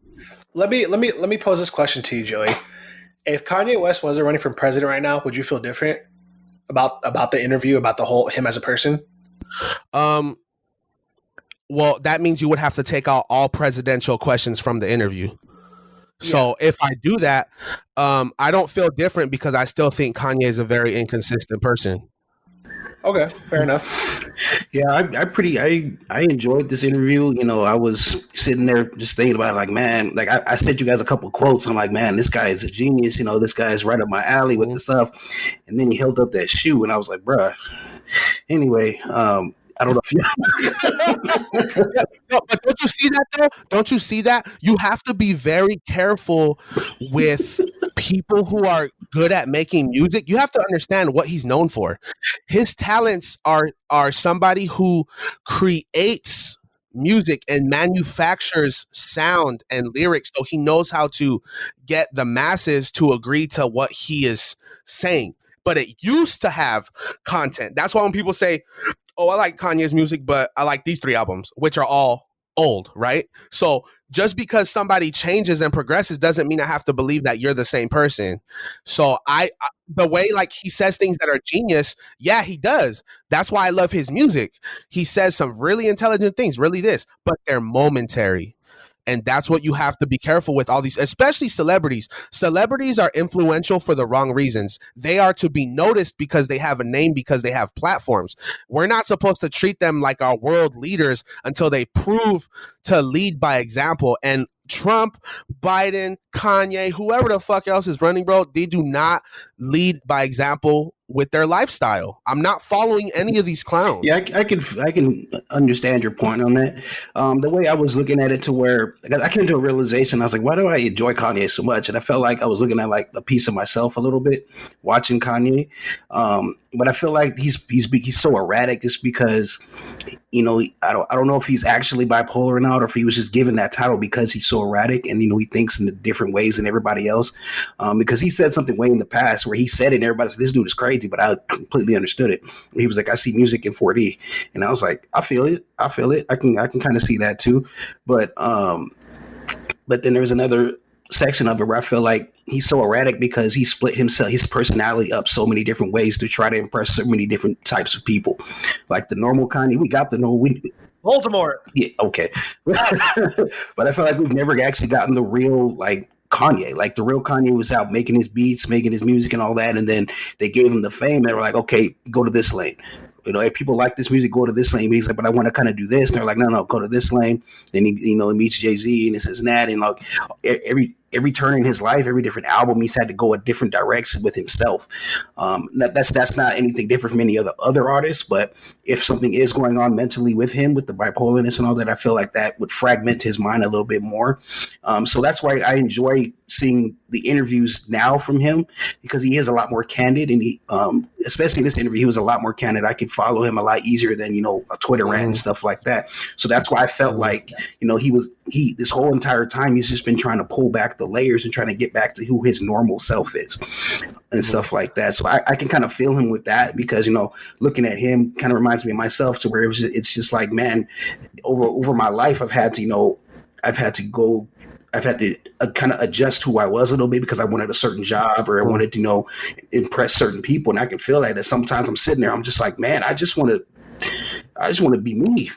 Let me pose this question to you, Joey. If Kanye West wasn't running for president right now, would you feel different about the interview, about the whole him as a person? Well, that means you would have to take out all presidential questions from the interview. So if I do that, I don't feel different because I still think Kanye is a very inconsistent person. Okay, fair enough. Yeah, I enjoyed this interview. You know, I was sitting there just thinking about it, like, man, like I sent you guys a couple quotes. I'm like, man, this guy is a genius. You know, this guy is right up my alley with the stuff. And then he held up that shoe, and I was like, bruh. Anyway, I don't know if you. No, but don't you see that though? Don't you see that? You have to be very careful with people who are good at making music. You have to understand what he's known for. His talents are somebody who creates music and manufactures sound and lyrics, so he knows how to get the masses to agree to what he is saying. But it used to have content. That's why when people say, oh, I like Kanye's music, but I like these 3 albums, which are all old, right? So just because somebody changes and progresses doesn't mean I have to believe that you're the same person. So the way like he says things that are genius, yeah, he does. That's why I love his music. He says some really intelligent things, really this, but they're momentary. And that's what you have to be careful with all these, especially celebrities. Celebrities are influential for the wrong reasons. They are to be noticed because they have a name, because they have platforms. We're not supposed to treat them like our world leaders until they prove to lead by example. And Trump, Biden, Kanye, whoever the fuck else is running, bro, they do not lead by example with their lifestyle. I'm not following any of these clowns. Yeah, I can understand your point on that. The way I was looking at it, to where I came to a realization, I was like, why do I enjoy Kanye so much? And I felt like I was looking at like a piece of myself a little bit watching Kanye. But I feel like he's so erratic just because, you know, I don't know if he's actually bipolar or not, or if he was just given that title because he's so erratic and, you know, he thinks in different ways than everybody else. Because he said something way in the past where he said it and everybody said, this dude is crazy, but I completely understood it. He was like, I see music in 4D. And I was like, I feel it. I can kind of see that too. But then there's another section of it where I feel like he's so erratic because he split his personality up so many different ways to try to impress so many different types of people. Like the normal Kanye, we got the normal. Baltimore. Yeah, okay. But I feel like we've never actually gotten the real, like, Kanye. Like, the real Kanye was out making his beats, making his music and all that, and then they gave him the fame. They were like, okay, go to this lane. You know, if people like this music, go to this lane. He's like, but I want to kind of do this. And they're like, no, go to this lane. Then he meets Jay-Z and this and that. And like every turn in his life, every different album, he's had to go a different direction with himself. That's not anything different from any other artists. But if something is going on mentally with him, with the bipolarness and all that, I feel like that would fragment his mind a little bit more. So that's why I enjoy seeing the interviews now from him, because he is a lot more candid, and he, especially in this interview, he was a lot more candid. I could follow him a lot easier than, you know, a Twitter rant and stuff like that. So that's why I felt like, you know, he this whole entire time, he's just been trying to pull back the layers and trying to get back to who his normal self is and stuff like that. So I can kind of feel him with that, because, you know, looking at him kind of reminds me of myself, to where it's just like, man, over my life, I've had to kind of adjust who I was a little bit, because I wanted a certain job, or I wanted to, you know, impress certain people. And I can feel that sometimes I'm sitting there, I'm just like, man, I just want to be me.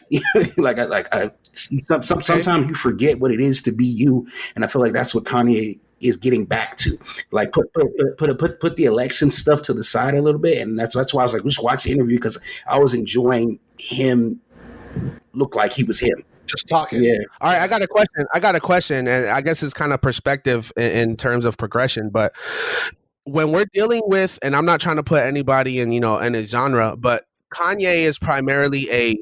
Sometimes you forget what it is to be you. And I feel like that's what Kanye is getting back to. Like, put the election stuff to the side a little bit. And that's why I was like, let's watch the interview, because I was enjoying him look like he was him. Just talking. Yeah. All right, I got a question, and I guess it's kind of perspective in terms of progression. But when we're dealing with, and I'm not trying to put anybody in, you know, in a genre, but Kanye is primarily a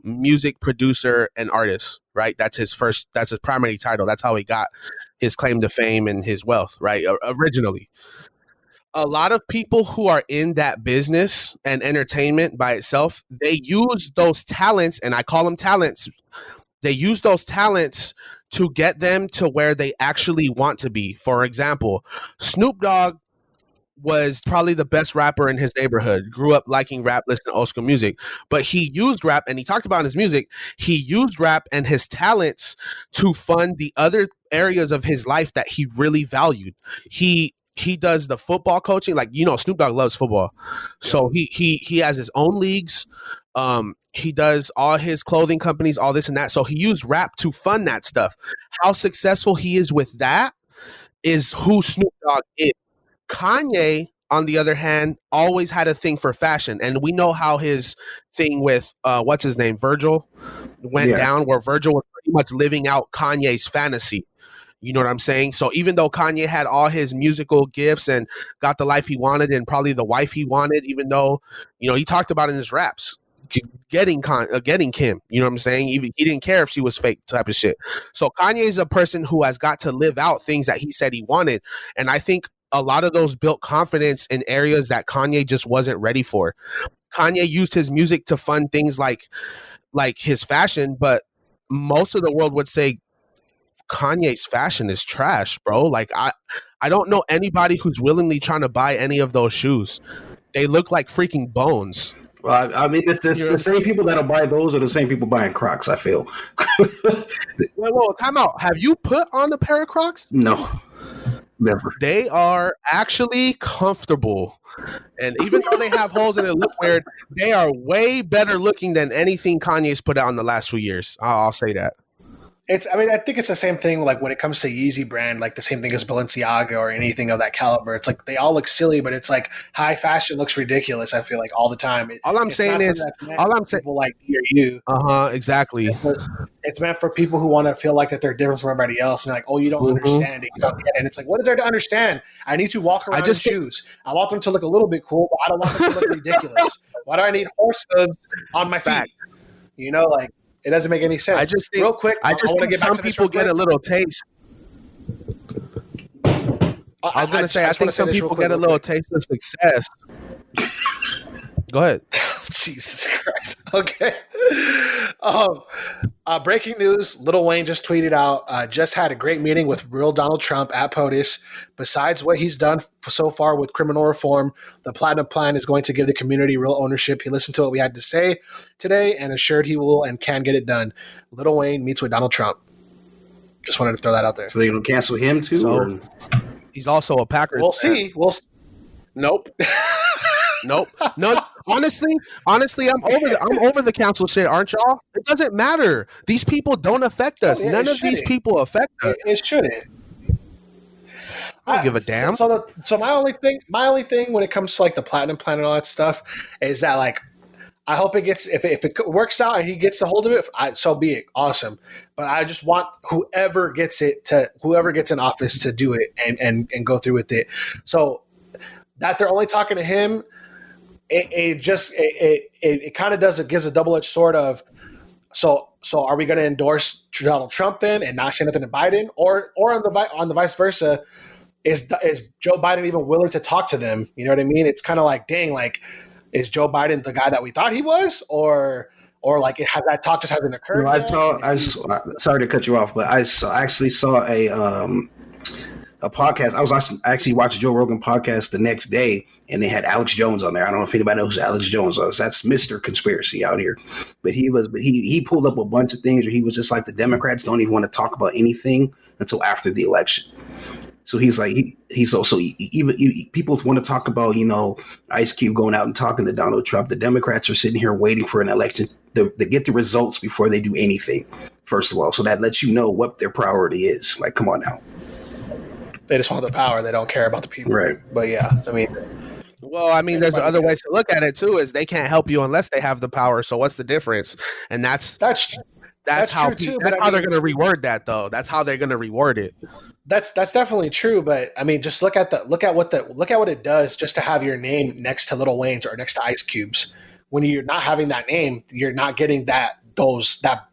music producer and artist, right? That's his primary title. That's how he got his claim to fame and his wealth, right? Originally. A lot of people who are in that business and entertainment by itself, they use those talents, and I call them talents. They use those talents to get them to where they actually want to be. For example, Snoop Dogg was probably the best rapper in his neighborhood, grew up liking rap, listening to old school music, but he used rap, and he talked about in his music, he used rap and his talents to fund the other areas of his life that he really valued. He does the football coaching, like, you know, Snoop Dogg loves football. So he has his own leagues. He does all his clothing companies, all this and that. So he used rap to fund that stuff. How successful he is with that is who Snoop Dogg is. Kanye, on the other hand, always had a thing for fashion. And we know how his thing with, what's his name, Virgil, went down, where Virgil was pretty much living out Kanye's fantasy. You know what I'm saying? So even though Kanye had all his musical gifts and got the life he wanted and probably the wife he wanted, even though, you know, he talked about in his raps, getting Kim, you know what I'm saying? Even he didn't care if she was fake, type of shit. So Kanye is a person who has got to live out things that he said he wanted. And I think a lot of those built confidence in areas that Kanye just wasn't ready for. Kanye used his music to fund things like his fashion, but most of the world would say Kanye's fashion is trash, bro. Like, I don't know anybody who's willingly trying to buy any of those shoes. They look like freaking bones. Well, I mean, the same people that'll buy those are the same people buying Crocs, I feel. Whoa, time out. Have you put on a pair of Crocs? No, never. They are actually comfortable. And even though they have holes and they look weird, they are way better looking than anything Kanye's put out in the last few years. I'll say that. I think it's the same thing. Like when it comes to Yeezy brand, like the same thing as Balenciaga or anything of that caliber. It's like they all look silly, but it's like high fashion looks ridiculous. I feel like all the time. All I'm saying is, people like me or you. Exactly. It's meant for people who want to feel like that they're different from everybody else, and like, oh, you don't understand it, you don't get it. And it's like, what is there to understand? I need to walk around in shoes. I want them to look a little bit cool, but I don't want them to look ridiculous. Why do I need horse hooves on my feet? You know, like. It doesn't make any sense. I just think, real quick. I just think some people get a little taste. I was going to say, I think some people get a little taste of success. Go ahead. Jesus Christ. Okay. Breaking news. Lil Wayne just tweeted out, just had a great meeting with real Donald Trump at POTUS. Besides what he's done so far with criminal reform, the Platinum Plan is going to give the community real ownership. He listened to what we had to say today and assured he will and can get it done. Lil Wayne meets with Donald Trump. Just wanted to throw that out there. So they're going to cancel him too? So, he's also a Packers. We'll see. Nope. Nope. No. Honestly, I'm over the council shit, aren't y'all? It doesn't matter. These people don't affect us. None of these people affect us. It shouldn't. I don't give a damn. So my only thing when it comes to like the Platinum Plan and all that stuff is that like I hope it gets if it works out and he gets a hold of it, so be it. Awesome. But I just want whoever gets in office to do it and go through with it. So that they're only talking to him. It kind of gives a double-edged sword of so are we going to endorse Donald Trump then and not say nothing to Biden or on the vice versa is Joe Biden even willing to talk to them? You know what I mean? It's kind of like, dang, like is Joe Biden the guy that we thought he was or like has that talk just hasn't occurred? Sorry to cut you off, but I actually saw a podcast. I was actually watching Joe Rogan podcast the next day, and they had Alex Jones on there. I don't know if anybody knows who Alex Jones was. That's Mr. Conspiracy out here. But he pulled up a bunch of things where he was just like, the Democrats don't even want to talk about anything until after the election. So he's like, people want to talk about, Ice Cube going out and talking to Donald Trump. The Democrats are sitting here waiting for an election to get the results before they do anything, first of all. So that lets you know what their priority is. Like, come on now. They just want the power. They don't care about the people. Right. But yeah, I mean. Well, I mean, there's other ways to look at it too. Is they can't help you unless they have the power. So what's the difference? And that's how they're going to reword that, though. That's how they're going to reward it. That's definitely true. But I mean, just look at what it does just to have your name next to Lil Wayne's or next to Ice Cube's. When you're not having that name, you're not getting that boost, that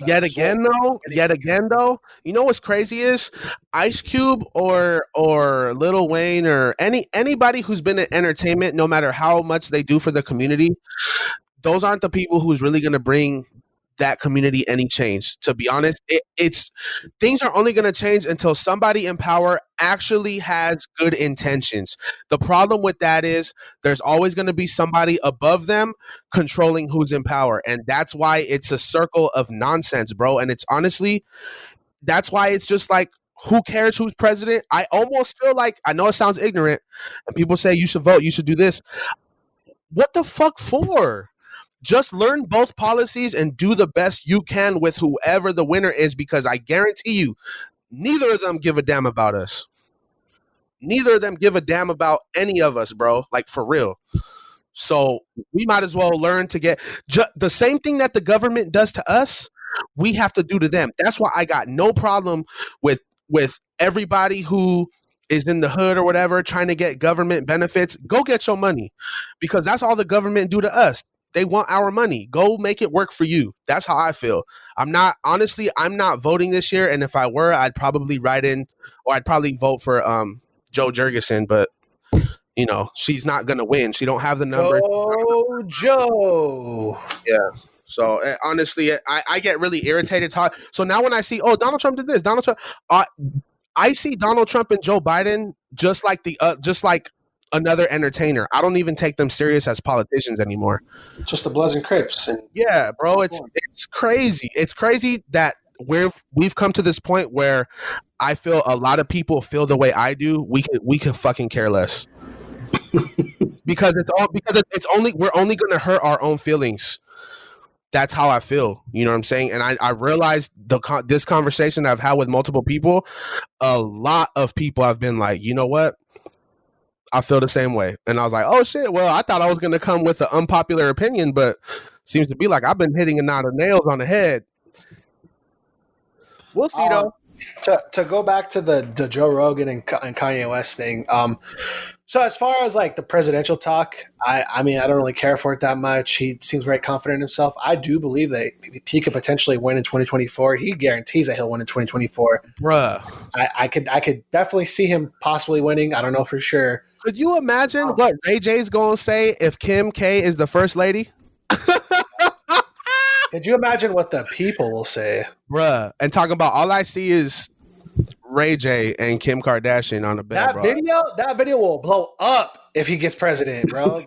yet again though, you know what's crazy is Ice Cube or Lil Wayne or anybody who's been in entertainment, no matter how much they do for the community, those aren't the people who's really going to bring that community any change. To be honest, it's things are only going to change until somebody in power actually has good intentions. The problem with that is there's always going to be somebody above them controlling who's in power, and that's why it's a circle of nonsense, bro. And it's honestly, that's why it's just like, who cares who's president? I almost feel like, I know it sounds ignorant and people say you should vote, you should do this. What the fuck for? Just learn both policies and do the best you can with whoever the winner is, because I guarantee you, neither of them give a damn about us. Neither of them give a damn about any of us, bro. Like, for real. So we might as well learn to get the same thing that the government does to us, we have to do to them. That's why I got no problem with everybody who is in the hood or whatever trying to get government benefits. Go get your money, because that's all the government do to us. They want our money. Go make it work for you. That's how I feel. I'm not voting this year. And if I were, I'd probably I'd probably vote for Joe Jurgensen, but she's not going to win. She don't have the number. Oh, Joe. Yeah. So honestly, I get really irritated. So now when I see, Donald Trump did this, Donald Trump, I see Donald Trump and Joe Biden just like another entertainer. I don't even take them serious as politicians anymore. Just the Bloods and Crips. And Yeah, bro, it's crazy. It's crazy that we've come to this point where I feel a lot of people feel the way I do. We could fucking care less. Because it's only we're only going to hurt our own feelings. That's how I feel. You know what I'm saying? And I realized this conversation I've had with multiple people, a lot of people have been like, you know what? I feel the same way. And I was like, oh shit, well, I thought I was going to come with an unpopular opinion, but seems to be like I've been hitting a lot of nails on the head. We'll see though. To go back to the Joe Rogan and Kanye West thing, so as far as like the presidential talk, I mean, I don't really care for it that much. He seems very confident in himself. I do believe that he could potentially win in 2024. He guarantees that he'll win in 2024. Bruh. I could definitely see him possibly winning. I don't know for sure. Could you imagine what Ray J's going to say if Kim K is the first lady? Could you imagine what the people will say? Bruh. And talking about all I see is Ray J and Kim Kardashian on the bed, That video will blow up if he gets president, bro.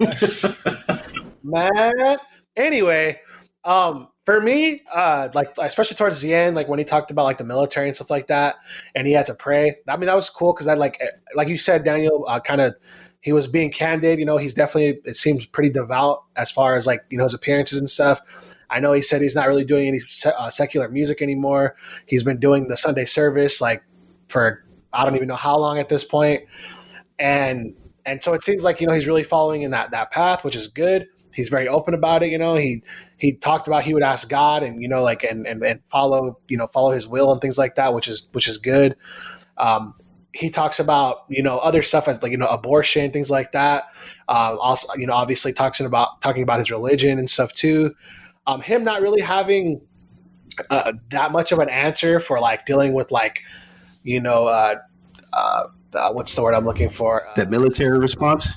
Man. Anyway, for me, like especially towards the end, like when he talked about like the military and stuff like that, and he had to pray. I mean, that was cool because I like you said, Daniel, kind of he was being candid. You know, he's definitely, it seems pretty devout as far as like, you know, his appearances and stuff. I know he said he's not really doing any secular music anymore. He's been doing the Sunday service like for I don't even know how long at this point. And so it seems like, you know, he's really following in that path, which is good. He's very open about it. You know, he talked about he would ask God and, you know, like, and follow his will and things like that, which is good. He talks about, you know, other stuff as like, you know, abortion, things like that. Also, you know, obviously talking about his religion and stuff too. Him not really having that much of an answer for like dealing with like, you know, what's the word I'm looking for? The military response?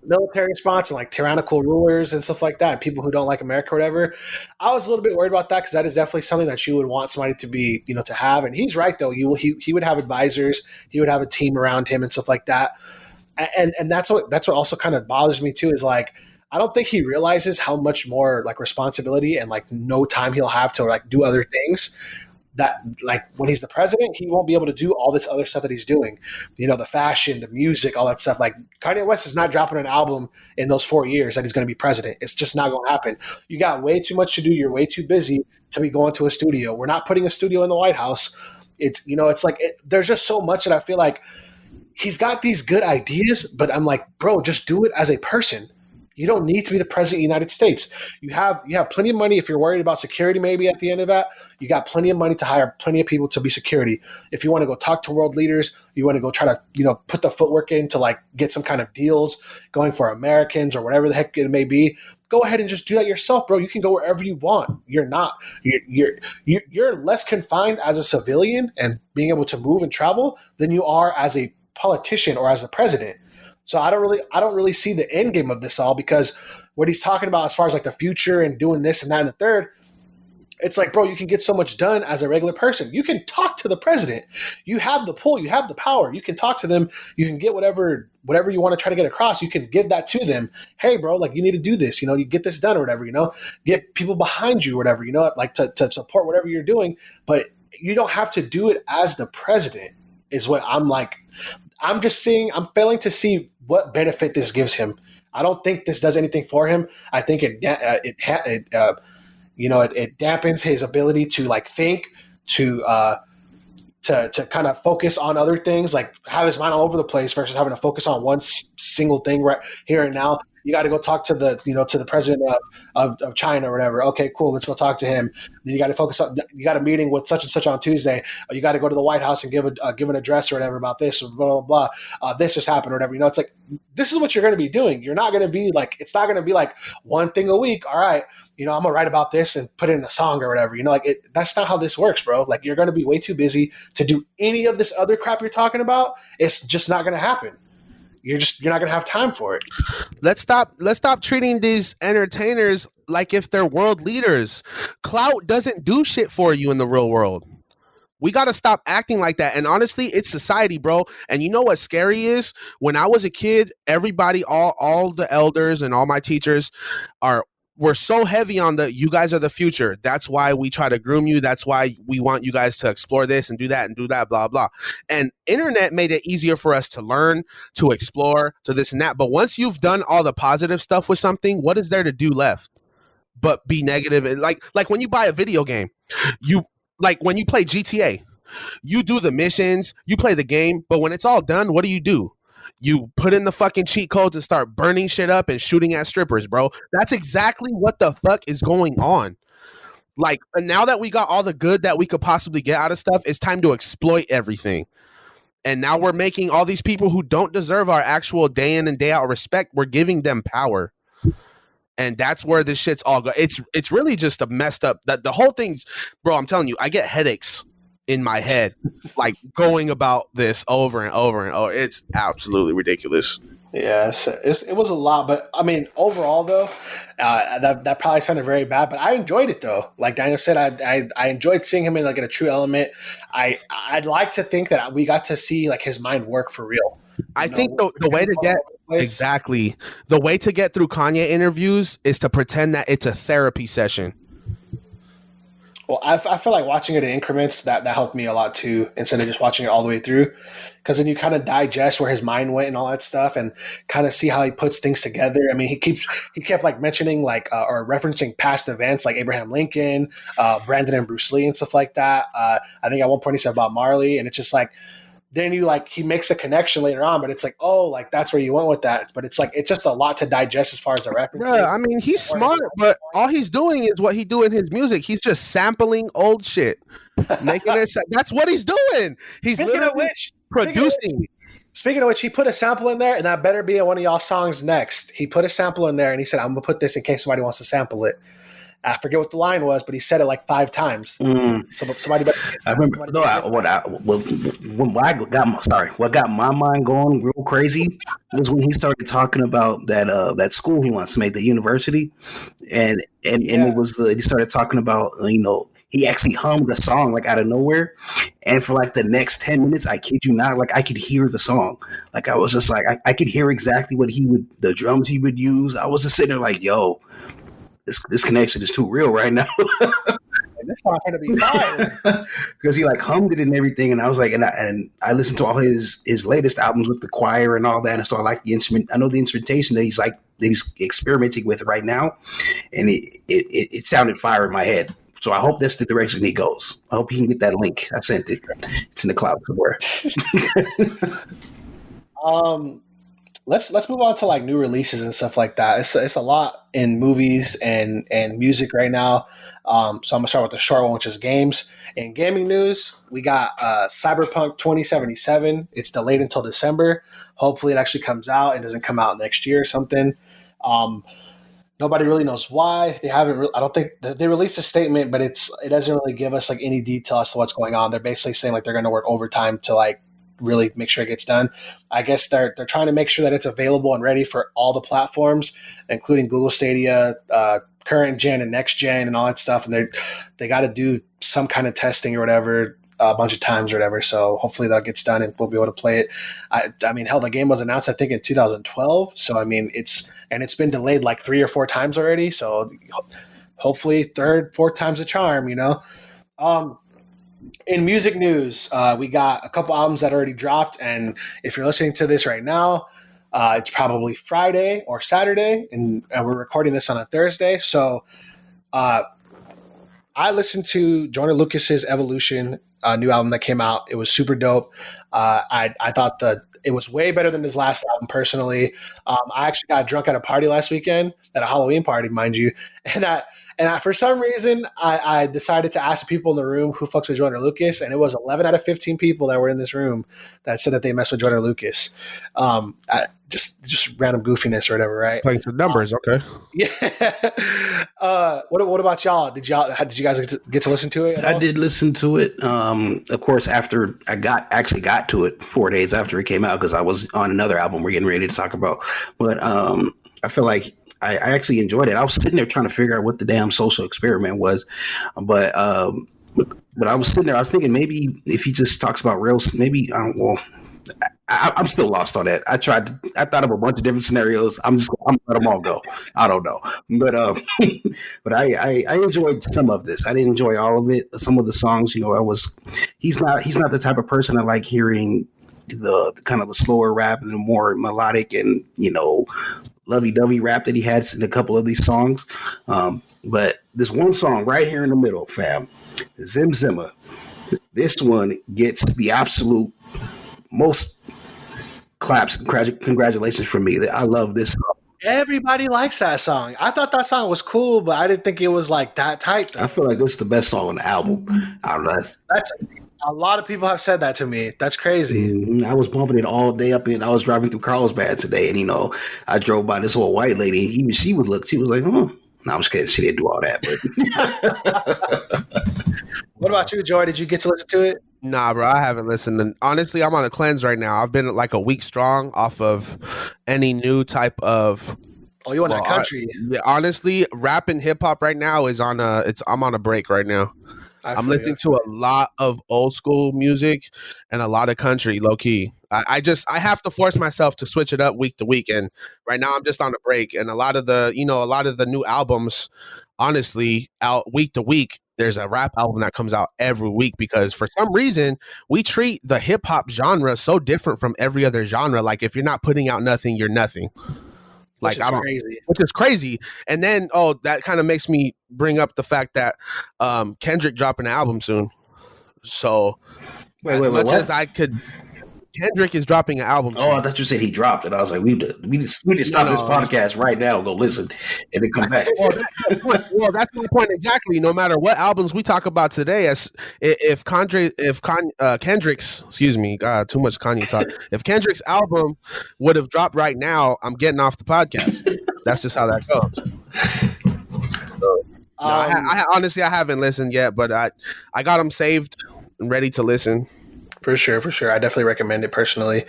Military response and like tyrannical rulers and stuff like that, and people who don't like America or whatever. I was a little bit worried about that because that is definitely something that you would want somebody to be, you know, to have. And he's right though. He would have advisors. He would have a team around him and stuff like that. And that's what also kind of bothers me too is like, I don't think he realizes how much more like responsibility and like no time he'll have to like do other things. That like when he's the president, he won't be able to do all this other stuff that he's doing. You know, the fashion, the music, all that stuff. Like Kanye West is not dropping an album in those 4 years that he's going to be president. It's just not going to happen. You got way too much to do. You're way too busy to be going to a studio. We're not putting a studio in the White House. It's, you know, it's like there's just so much that I feel like he's got these good ideas, but I'm like, bro, just do it as a person. You don't need to be the president of the United States. You have plenty of money. If you're worried about security, maybe at the end of that, you got plenty of money to hire plenty of people to be security. If you want to go talk to world leaders, you want to go try to, you know, put the footwork in to like get some kind of deals going for Americans or whatever the heck it may be. Go ahead and just do that yourself, bro. You can go wherever you want. You're less confined as a civilian and being able to move and travel than you are as a politician or as a president. So I don't really see the end game of this all because what he's talking about as far as like the future and doing this and that and the third, it's like, bro, you can get so much done as a regular person. You can talk to the president. You have the pull. You have the power. You can talk to them. You can get whatever you want to try to get across. You can give that to them. Hey, bro, like you need to do this. You know, you get this done or whatever. You know, get people behind you or whatever. You know, like to support whatever you're doing. But you don't have to do it as the president. Is what I'm like. I'm failing to see what benefit this gives him. I don't think this does anything for him. I think it dampens his ability to like think, to kind of focus on other things, like have his mind all over the place versus having to focus on one single thing right here and now. You got to go talk to the president of China or whatever. Okay, cool. Let's go talk to him. Then you got to focus on. You got a meeting with such and such on Tuesday. You got to go to the White House and give an address or whatever about this or blah blah blah. This just happened or whatever. You know, it's like this is what you're going to be doing. You're not going to be like it's not going to be like one thing a week. All right, you know, I'm gonna write about this and put it in a song or whatever. You know, like that's not how this works, bro. Like you're going to be way too busy to do any of this other crap you're talking about. It's just not going to happen. You're not going to have time for it. Let's stop treating these entertainers like if they're world leaders. Clout doesn't do shit for you in the real world. We got to stop acting like that. And honestly, it's society, bro. And you know what's scary is when I was a kid, everybody, all the elders and all my teachers were so heavy on you guys are the future. That's why we try to groom you. That's why we want you guys to explore this and do that, blah, blah. And internet made it easier for us to learn, to explore, to this and that. But once you've done all the positive stuff with something, what is there to do left but be negative? And like when you buy a video game, when you play GTA, you do the missions, you play the game, but when it's all done, what do? You put in the fucking cheat codes and start burning shit up and shooting at strippers, bro. That's exactly what the fuck is going on. Like, now that we got all the good that we could possibly get out of stuff, it's time to exploit everything. And now we're making all these people who don't deserve our actual day in and day out respect, we're giving them power. And that's where this shit's all go. It's really just a messed up that the whole thing's, bro. I'm telling you, I get headaches in my head, like going about this over and over and over. It's absolutely ridiculous. Yes, it was a lot, but I mean, overall though, that probably sounded very bad, but I enjoyed it though. Like Daniel said, I enjoyed seeing him in like in a true element. I'd like to think that we got to see like his mind work for real. I think the way to get exactly the way to get through Kanye interviews is to pretend that it's a therapy session. Well, I feel like watching it in increments that helped me a lot too, instead of just watching it all the way through, because then you kind of digest where his mind went and all that stuff, and kind of see how he puts things together. I mean, he kept like mentioning like or referencing past events like Abraham Lincoln, Brandon and Bruce Lee and stuff like that. I think at one point he said about Marley, and it's just like. Then he makes a connection later on, but it's like, oh, like that's where you went with that. But it's like it's just a lot to digest as far as the references. Yeah, I mean, he's smart, but all he's doing is what he do in his music. He's just sampling old shit, making it. That's what he's doing. He's literally producing. Speaking of which, he put a sample in there, and that better be one of y'all songs next. He put a sample in there, and he said, "I'm gonna put this in case somebody wants to sample it." I forget what the line was, but he said it like 5 times. Somebody better. I remember. What got my mind going real crazy was when he started talking about that school he wants to make, the university, and it was he started talking about he actually hummed a song like out of nowhere, and for like the next 10 minutes, I kid you not, like I could hear the song. Like I was just like I could hear exactly what the drums he would use. I was just sitting there like, yo. This connection is too real right now. This song gonna be fire because he like hummed it and everything, and I was like, and I listened to all his latest albums with the choir and all that, and so I like the instrument. I know the instrumentation that he's experimenting with right now, and it sounded fire in my head. So I hope that's the direction he goes. I hope he can get that link. I sent it. It's in the cloud somewhere. Let's move on to like new releases and stuff like that. It's a lot in movies and music right now. So I'm gonna start with the short one, which is games. In gaming news, we got Cyberpunk 2077. It's delayed until December. Hopefully, it actually comes out and doesn't come out next year or something. Nobody really knows why. They haven't. I don't think they released a statement, but it doesn't really give us like any detail as to what's going on. They're basically saying like they're going to work overtime to like really make sure it gets done. I guess they're trying to make sure that it's available and ready for all the platforms, including Google Stadia, current gen and next gen and all that stuff. And they got to do some kind of testing or whatever a bunch of times or whatever. So hopefully that gets done and we'll be able to play it. I mean, hell, the game was announced, I think, in 2012. So, I mean, it's been delayed like 3 or 4 times already. So hopefully 3rd, 4th time's a charm, In music news, we got a couple albums that already dropped, and if you're listening to this right now, it's probably Friday or Saturday, and we're recording this on a Thursday. So I listened to Joyner Lucas's Evolution, new album that came out. It was super dope. I thought it was way better than his last album, personally. I actually got drunk at a party last weekend, at a Halloween party, mind you, and I for some reason, I decided to ask the people in the room who fucks with Joyner Lucas, and it was 11 out of 15 people that were in this room that said that they mess with Joyner Lucas. Just random goofiness or whatever, right? Playing some numbers, okay. Yeah. What about y'all? Did you guys get to listen to it? I did listen to it. Of course, after I got to it 4 days after it came out, because I was on another album we're getting ready to talk about. But I feel like I actually enjoyed it. I was sitting there trying to figure out what the damn social experiment was, but But I was sitting there, I was thinking maybe if he just talks about rails, maybe I don't. Well, I'm still lost on that. I thought of a bunch of different scenarios. I'm gonna let them all go. I don't know, but but I enjoyed some of this. I didn't enjoy all of it. Some of the songs, he's not the type of person I like hearing the kind of the slower rap and the more melodic and lovey-dovey rap that he had in a couple of these songs. But this one song right here in the middle, fam, Zim Zimma. This one gets the absolute most claps. Congratulations from me. I love this song. Everybody likes that song. I thought that song was cool, but I didn't think it was like that type. I feel like this is the best song on the album. I don't know. That's a lot of people have said that to me. That's crazy. I was bumping it all day up in. I was driving through Carlsbad today, and I drove by this old white lady. And even she was like, "Oh, no, I'm just kidding. She didn't do all that." But what about you, Joy? Did you get to listen to it? Nah, bro, I haven't listened. And honestly, I'm on a cleanse right now. I've been like a week strong off of any new type of. Oh, you on that country? Yeah, honestly, rap and hip hop right now is on I'm on a break right now. I'm listening to a lot of old school music and a lot of country, low key. I have to force myself to switch it up week to week. And right now I'm just on a break. And a lot of the new albums, honestly, out week to week, there's a rap album that comes out every week because for some reason we treat the hip hop genre so different from every other genre. Like if you're not putting out nothing, you're nothing. Like which is crazy. And then that kind of makes me bring up the fact that Kendrick dropping an album soon. So as I could, Kendrick is dropping an album soon. Oh, I thought you said he dropped it. I was like, we need to stop this podcast right now, go listen, and then come back. That's my point exactly. No matter what albums we talk about today, if Kendrick's, excuse me, God, too much Kanye talk. If Kendrick's album would have dropped right now, I'm getting off the podcast. That's just how that goes. So, I honestly haven't listened yet, but I got them saved and ready to listen. For sure. I definitely recommend it personally.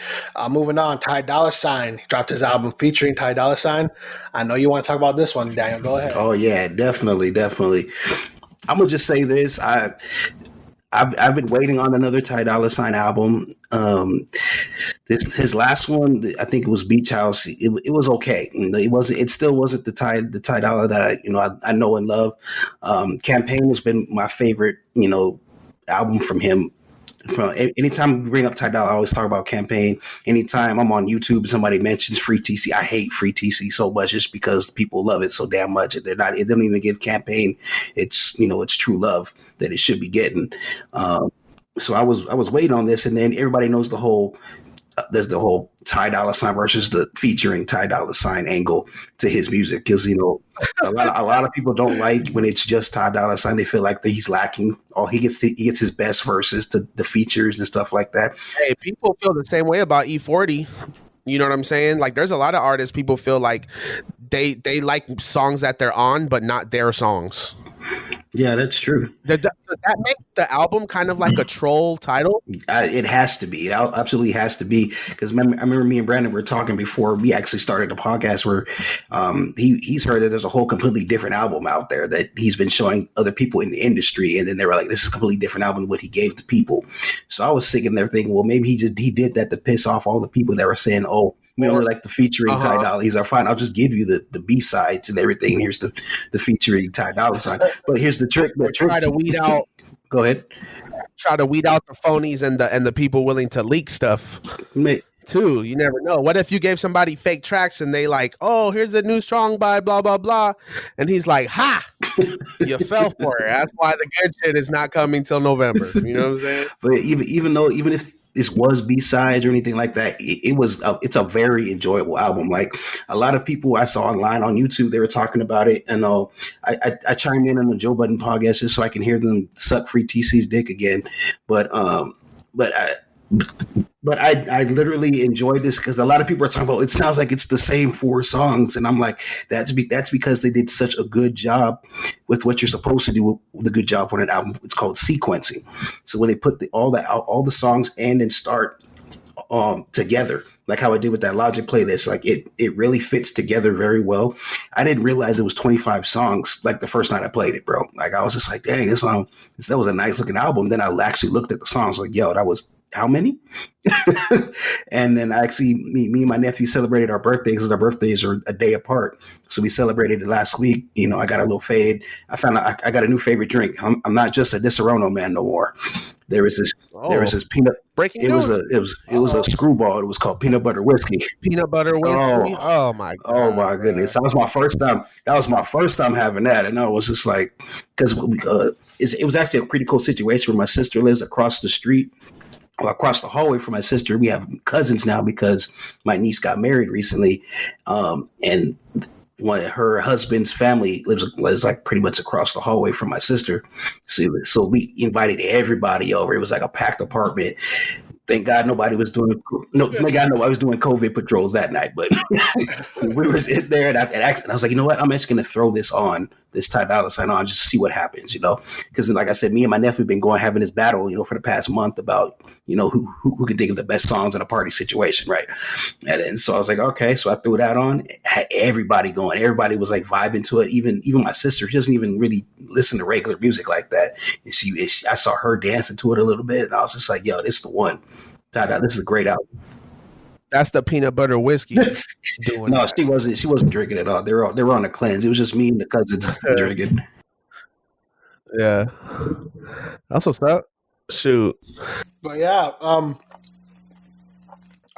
Moving on, Ty Dolla $ign dropped his album featuring Ty Dolla $ign. I know you want to talk about this one, Daniel. Go ahead. Oh yeah, definitely. I'm gonna just say this. I've been waiting on another Ty Dolla $ign album. His last one, I think it was Beach House. It was okay. It still wasn't the Ty Dolla that I know and love. Campaign has been my favorite album from him. From anytime we bring up Ty Dolla, I always talk about Campaign. Anytime I'm on YouTube, somebody mentions Free TC. I hate Free TC so much just because people love it so damn much. It don't even give Campaign it's true love that it should be getting. So I was waiting on this, and then everybody knows there's the whole Ty Dolla $ign versus the featuring Ty Dolla $ign angle to his music because a lot of people don't like when it's just Ty Dolla $ign. They feel like he's lacking. He gets his best verses to the features and stuff like that. Hey, people feel the same way about E40. You know what I'm saying? Like there's a lot of artists people feel like they like songs that they're on, but not their songs. Yeah, that's true. Does that make the album kind of like a troll title? It has to be. It absolutely has to be. Because I remember me and Brandon were talking before we actually started the podcast where he's heard that there's a whole completely different album out there that he's been showing other people in the industry. And then they were like, this is a completely different album than what he gave to people. So I was sitting there thinking, well, maybe he did that to piss off all the people that were saying, oh, we don't really like the featuring Ty Dolla. He's like, fine, I'll just give you the B-sides and everything. And here's the featuring Ty Dolla $ign. But here's the trick. Try to weed out. Go ahead. Try to weed out the phonies and the people willing to leak stuff. Too. You never know. What if you gave somebody fake tracks and they like, oh, here's a new song by blah, blah, blah. And he's like, ha, you fell for it. That's why the good shit is not coming till November. You know what I'm saying? But even if this was B-sides or anything like that, it's a very enjoyable album. Like a lot of people I saw online on YouTube, they were talking about it, and I chimed in on the Joe Budden podcast just so I can hear them suck Free TC's dick again. But I literally enjoyed this because a lot of people are talking about it sounds like it's the same 4 songs, and I'm like, that's because they did such a good job with what you're supposed to do with the good job on an album. It's called sequencing. So when they put all the songs end and start together, like how I did with that Logic playlist. Like it really fits together very well. I didn't realize it was 25 songs like the first night I played it, bro. Like I was just like, dang, that was a nice looking album. Then I actually looked at the songs, like, yo, that was how many? And then actually, me and my nephew celebrated our birthdays because our birthdays are a day apart. So we celebrated it last week. You know, I got a little faded. I found out I got a new favorite drink. I'm not just a Disaronno man no more. There was this peanut. Breaking It news. was a screwball. It was called peanut butter whiskey. Peanut butter whiskey. Oh my god. Oh my goodness. That was my first time. That was my first time having that. And I was just like, because it was actually a pretty cool situation where my sister lives across the street. Or across the hallway from my sister. We have cousins now because my niece got married recently. And her husband's family lives like pretty much across the hallway from my sister. So we invited everybody over. It was like a packed apartment. Thank God nobody was doing COVID patrols that night, but we were in there and I was like, you know what? I'm just going to throw this Ty Dolla $ign on, just to see what happens, you know? Because like I said, me and my nephew have been having this battle, you know, for the past month about, you know, who can think of the best songs in a party situation, right? And so I was like, okay, so I threw that on, had everybody going. Everybody was like vibing to it. Even my sister, she doesn't even really listen to regular music like that. And I saw her dancing to it a little bit, and I was just like, yo, this is the one. This is a great album. That's the peanut butter whiskey. No, that. She wasn't drinking at all. They were on a cleanse. It was just me and the cousins drinking. Yeah, that's what's up. Shoot, but yeah, I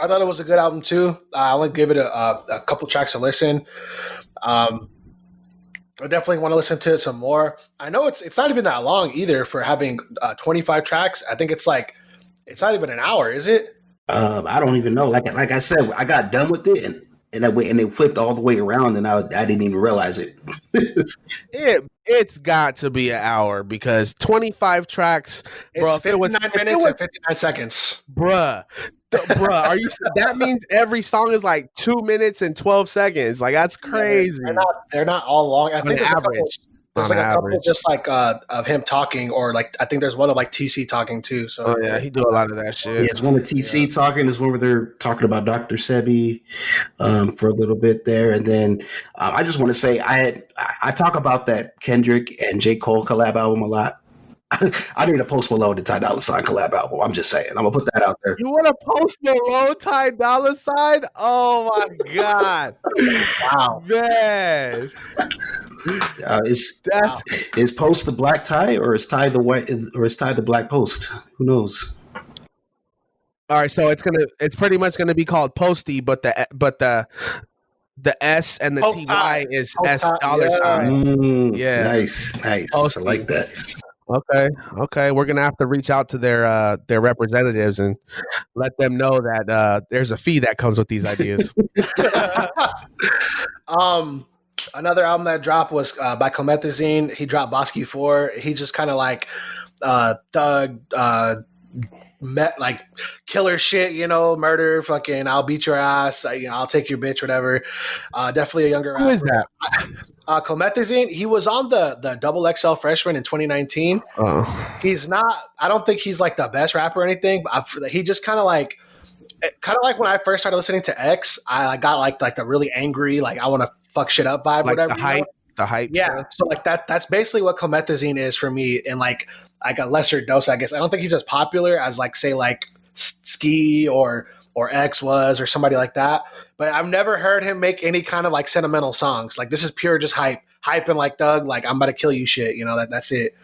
thought it was a good album too. I only gave it a couple tracks to listen. I definitely want to listen to it some more. I know it's not even that long either for having 25 tracks. I think it's not even an hour, is it? I don't even know. Like I said, I got done with it and they flipped all the way around, and I didn't even realize it. It's got to be an hour because 25 tracks, bro. It's 59 minutes and 59 seconds, bruh. Are you? That means every song is like 2 minutes and 12 seconds. Like that's crazy. They're not all long. I think average. There's like a couple just like of him talking, or like I think there's one of like TC talking too. So yeah, he do a lot of that shit. Yeah, it's one of TC talking. There's one where they're talking about Dr. Sebi for a little bit there, and then I just want to say I talk about that Kendrick and J. Cole collab album a lot. I need a Post Malone and Ty Dolla $ign collab album. I'm just saying. I'm gonna put that out there. You want a Post Malone Ty Dolla $ign? Oh my god! Wow, man. Is Post the black tie, or is Ty the white, or is Ty the black Post? Who knows? All right, so it's pretty much gonna be called Posty, but the S and the TY is S dollar sign. Yeah, nice. Posty. I like that. Okay. We're gonna have to reach out to their representatives and let them know that there's a fee that comes with these ideas. Another album that dropped was by Comethazine. He dropped Bosky 4. He just kind of like thug, like killer shit, you know, murder, fucking, I'll beat your ass, I'll take your bitch, whatever. Definitely a younger rapper. Who is that? Comethazine. He was on the Double XL Freshman in 2019. He's not. I don't think he's like the best rapper or anything. But he just kind of like when I first started listening to X, I got like the really angry, like I want to fuck shit up vibe, like whatever. The hype. Yeah. Stuff. So like that's basically what Comethazine is for me, and like a lesser dose, I guess. I don't think he's as popular as like say like Ski or X was, or somebody like that. But I've never heard him make any kind of like sentimental songs. Like this is pure just hyping like Doug, like I'm about to kill you shit. You know, that's it.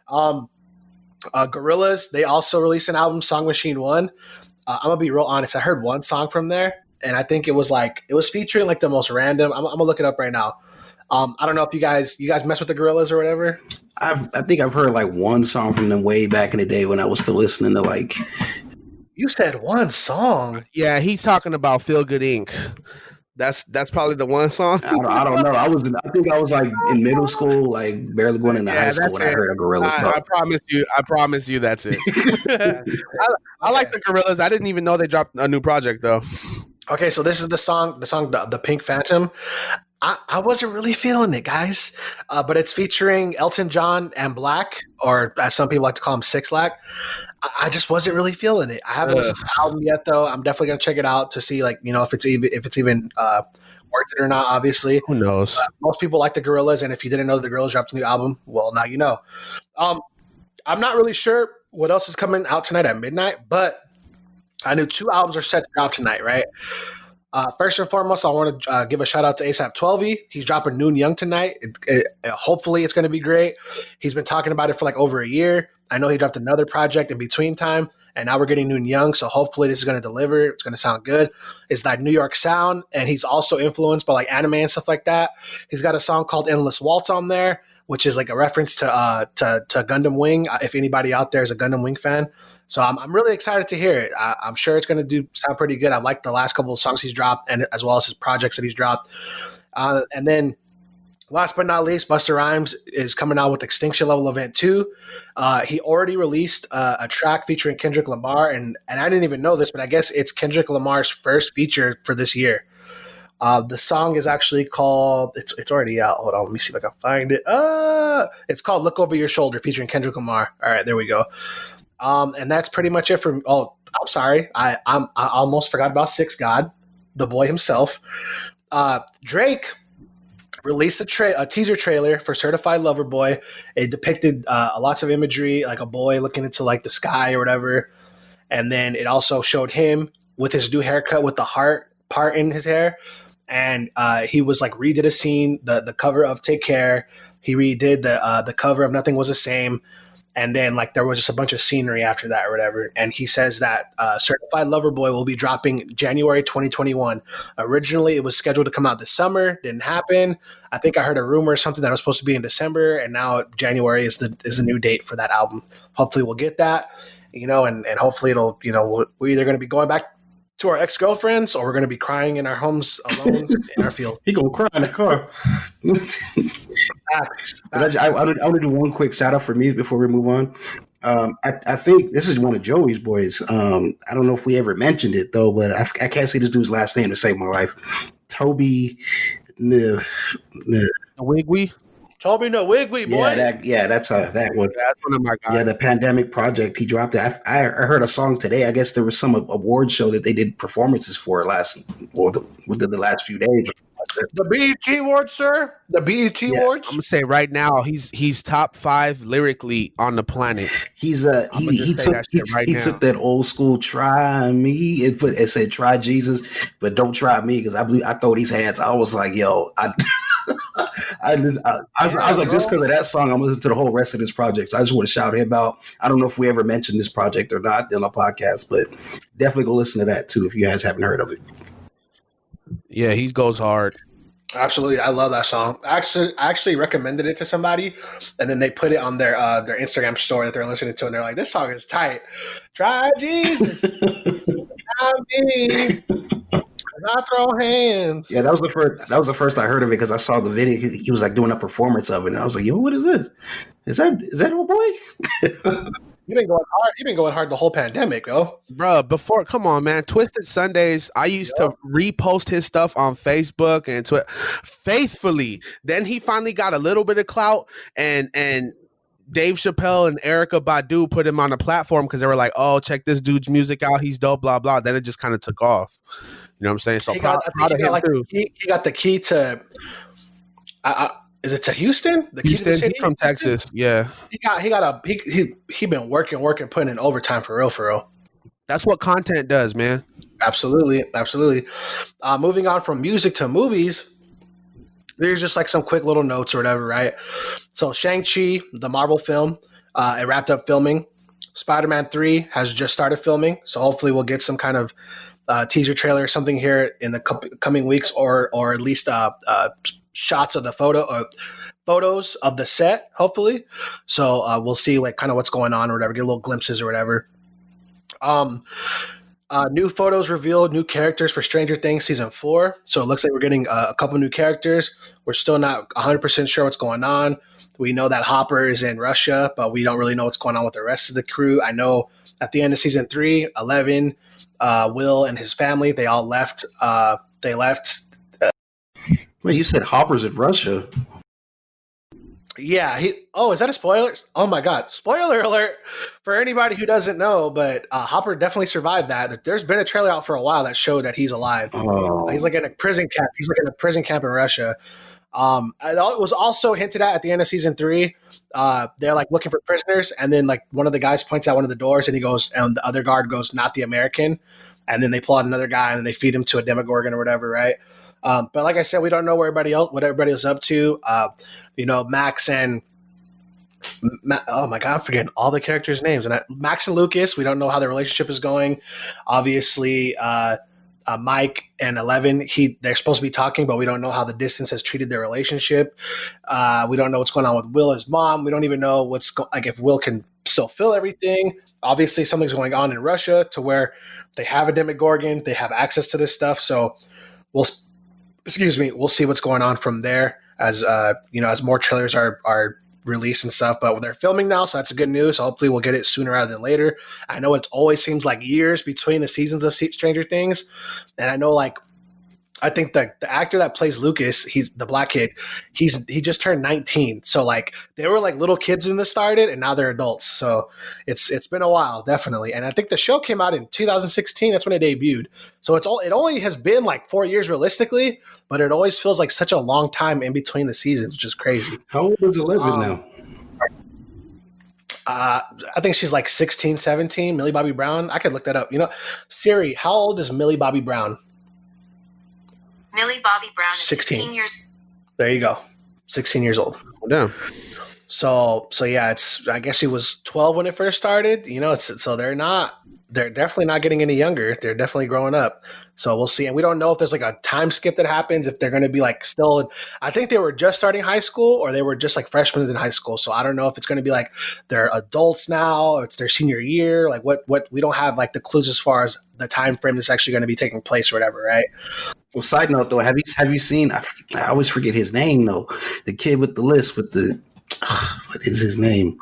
Gorillaz, they also released an album, Song Machine 1. I'm gonna be real honest. I heard one song from there, and I think it was featuring like the most random. I'm gonna look it up right now. I don't know if you guys mess with the Gorillaz or whatever. I think I've heard like one song from them way back in the day when I was still listening to like. You said one song. Yeah, he's talking about Feel Good Inc. That's probably the one song. I don't know. I think I was like in middle school, like barely going into high school when I heard a Gorillaz song. I promise you that's it. I like the Gorillaz. I didn't even know they dropped a new project though. Okay, so this is the song, the Pink Phantom. I wasn't really feeling it, guys. But it's featuring Elton John and Black, or as some people like to call him, Six Lack. I just wasn't really feeling it. I haven't listened to the album yet, though. I'm definitely gonna check it out to see, like, if it's even worth it or not. Obviously, Who knows? most people like the Gorillaz, and if you didn't know the Gorillaz dropped a new album, well, now you know. I'm not really sure what else is coming out tonight at midnight, but I knew 2 albums are set to drop tonight, right? First and foremost, I want to give a shout out to ASAP 12. He's dropping Noon Young tonight. Hopefully, it's going to be great. He's been talking about it for like over a year. I know he dropped another project in between time, and now we're getting Noon Young. So hopefully, this is going to deliver. It's going to sound good. It's like New York sound, and he's also influenced by like anime and stuff like that. He's got a song called "Endless Waltz" on there, which is like a reference to Gundam Wing. If anybody out there is a Gundam Wing fan. So I'm really excited to hear it. I'm sure it's going to sound pretty good. I like the last couple of songs he's dropped, and as well as his projects that he's dropped. And then last but not least, Busta Rhymes is coming out with Extinction Level Event 2. He already released a track featuring Kendrick Lamar, and I didn't even know this, but I guess it's Kendrick Lamar's first feature for this year. The song is actually called, it's already out. Hold on, let me see if I can find it. It's called Look Over Your Shoulder featuring Kendrick Lamar. All right, there we go. And that's pretty much it for me. Oh, I'm sorry. I almost forgot about Six God, the boy himself. Drake released a teaser trailer for Certified Lover Boy. It depicted lots of imagery, like a boy looking into like the sky or whatever. And then it also showed him with his new haircut with the heart part in his hair. And he was like redid a scene, the cover of Take Care. He redid the cover of Nothing Was the Same. And then like there was just a bunch of scenery after that or whatever. And he says that Certified Lover Boy will be dropping January 2021. Originally, it was scheduled to come out this summer. Didn't happen. I think I heard a rumor or something that it was supposed to be in December. And now January is the new date for that album. Hopefully we'll get that, and hopefully it'll, we're either going to be going back to our ex-girlfriends or we're going to be crying in our homes alone in our field. He gonna cry in the car. I want to do one quick shout out for me before we move on. I think this is one of Joey's boys. I don't know if we ever mentioned it though, but I can't say this dude's last name to save my life. Toby, Wigwe. Toby No Wigwe, boy. That's that one. That's one of my guys. Yeah, the Pandemic Project. He dropped it. I heard a song today. I guess there was some award show that they did performances for within the last few days. The BET Awards, sir. The BET Awards. I'm gonna say right now he's top 5 lyrically on the planet. He took that old school "try me." It said "try Jesus," but don't try me because I throw these hands. I was like, yo, I was like, just because of that song, I'm listening to the whole rest of this project. So I just want to shout him out. I don't know if we ever mentioned this project or not on a podcast, but definitely go listen to that too if you guys haven't heard of it. Yeah, he goes hard. Absolutely, I love that song. I actually recommended it to somebody, and then they put it on their Instagram story that they're listening to, and they're like, "This song is tight." Try Jesus, try me. I throw hands. Yeah, that was the first I heard of it because I saw the video. He was like doing a performance of it, and I was like, "Yo, what is this? Is that old boy?" You've been going hard. You've been going hard the whole pandemic, yo. Bro, come on, man. Twisted Sundays, I used to repost his stuff on Facebook and Twitter faithfully. Then he finally got a little bit of clout, and Dave Chappelle and Erykah Badu put him on a platform because they were like, "Oh, check this dude's music out. He's dope, blah, blah." Then it just kind of took off. You know what I'm saying? So proud of him, too. He got the key to... is it to Houston? Houston, he's from Texas. Yeah, he been working, putting in overtime for real. That's what content does, man. Absolutely. Moving on from music to movies, there's just like some quick little notes or whatever, right? So Shang-Chi, the Marvel film, it wrapped up filming. Spider-Man 3 has just started filming, so hopefully we'll get some kind of teaser trailer or something here in the coming weeks, or at least shots of the photos of the set, hopefully. So we'll see like kind of what's going on or whatever, get little glimpses or whatever. New photos revealed new characters for Stranger Things season 4. So it looks like we're getting a couple new characters. We're still not 100% sure what's going on. We know that Hopper is in Russia, but we don't really know what's going on with the rest of the crew. I know at the end of season 3, 11, Will and his family, they all left. Wait, you said Hopper's in Russia. Yeah. Is that a spoiler? Oh my God. Spoiler alert for anybody who doesn't know, but Hopper definitely survived that. There's been a trailer out for a while that showed that he's alive. He's Oh, like in a prison camp. He's like in a prison camp in Russia. It was also hinted at the end of season 3. They're like looking for prisoners, and then like one of the guys points out one of the doors, and he goes, and the other guard goes, "Not the American," and then they pull out another guy, and then they feed him to a Demogorgon or whatever, right? But like I said, we don't know what everybody is up to. Max and oh my God, I'm forgetting all the characters' names. And Max and Lucas, we don't know how their relationship is going. Obviously, Mike and 11, they're supposed to be talking, but we don't know how the distance has treated their relationship. We don't know what's going on with Will, his mom. We don't even know like if Will can still feel everything. Obviously, something's going on in Russia to where they have a Demogorgon, they have access to this stuff. So we'll see what's going on from there as more trailers are released and stuff. But they're filming now, so that's good news. So hopefully we'll get it sooner rather than later. I know it always seems like years between the seasons of Stranger Things, and I know I think the actor that plays Lucas, he's the black kid. He just turned 19, so like they were like little kids when this started, and now they're adults. So it's been a while, definitely. And I think the show came out in 2016. That's when it debuted. So it only has been like 4 years realistically, but it always feels like such a long time in between the seasons, which is crazy. how old is 11 now? I think she's like 16, 17. Millie Bobby Brown. I could look that up. Siri, how old is Millie Bobby Brown? Millie Bobby Brown is 16 years. There you go. 16 years old. Yeah. So yeah, I guess she was 12 when it first started. So they're definitely not getting any younger. They're definitely growing up. So we'll see. And we don't know if there's like a time skip that happens, if they're going to be like still, I think they were just starting high school or they were just like freshmen in high school. So I don't know if it's going to be like they're adults now, or it's their senior year. Like what we don't have like the clues as far as the time frame that's actually going to be taking place or whatever. Right. Well, side note though, have you seen? I always forget his name though. The kid with the list with the what is his name?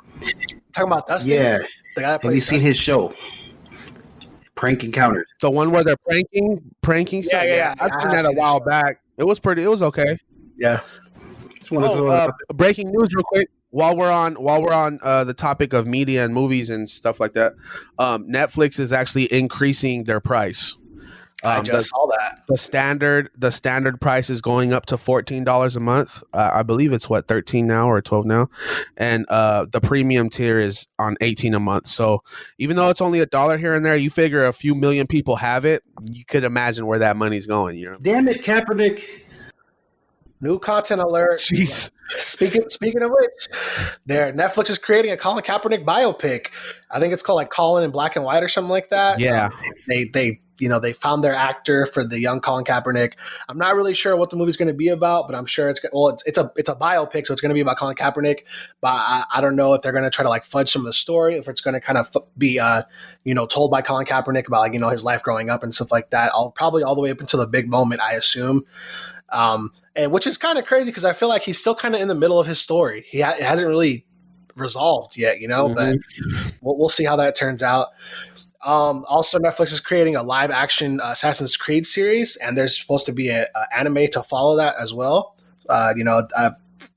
Talking about Dustin. Yeah. The guy that Have you plays seen Dustin? his show? Prank Encounters. The one where they're pranking stuff. Yeah. I've seen that a while back. It was okay. Yeah. Just wanted to throw it out there. Breaking news real quick. While we're on the topic of media and movies and stuff like that, Netflix is actually increasing their price. I just saw that. The standard price is going up to $14 a month. I believe it's 13 now or 12 now, and the premium tier is on 18 a month. So even though it's only $1 here and there, you figure a few million people have it. You could imagine where that money's going. Damn it, Kaepernick. New content alert. Jeez. Speaking of which, Netflix is creating a Colin Kaepernick biopic. I think it's called like Colin in Black and White or something like that. Yeah. They found their actor for the young Colin Kaepernick. I'm not really sure what the movie's going to be about, but I'm sure it's a biopic, so it's going to be about Colin Kaepernick. But I don't know if they're going to try to like fudge some of the story, if it's going to kind of be told by Colin Kaepernick about like his life growing up and stuff like that. Probably all the way up until the big moment, I assume. And which is kind of crazy because I feel like he's still kind of in the middle of his story. It hasn't really resolved yet, Mm-hmm. But we'll see how that turns out. Also, Netflix is creating a live action Assassin's Creed series, and there's supposed to be an anime to follow that as well.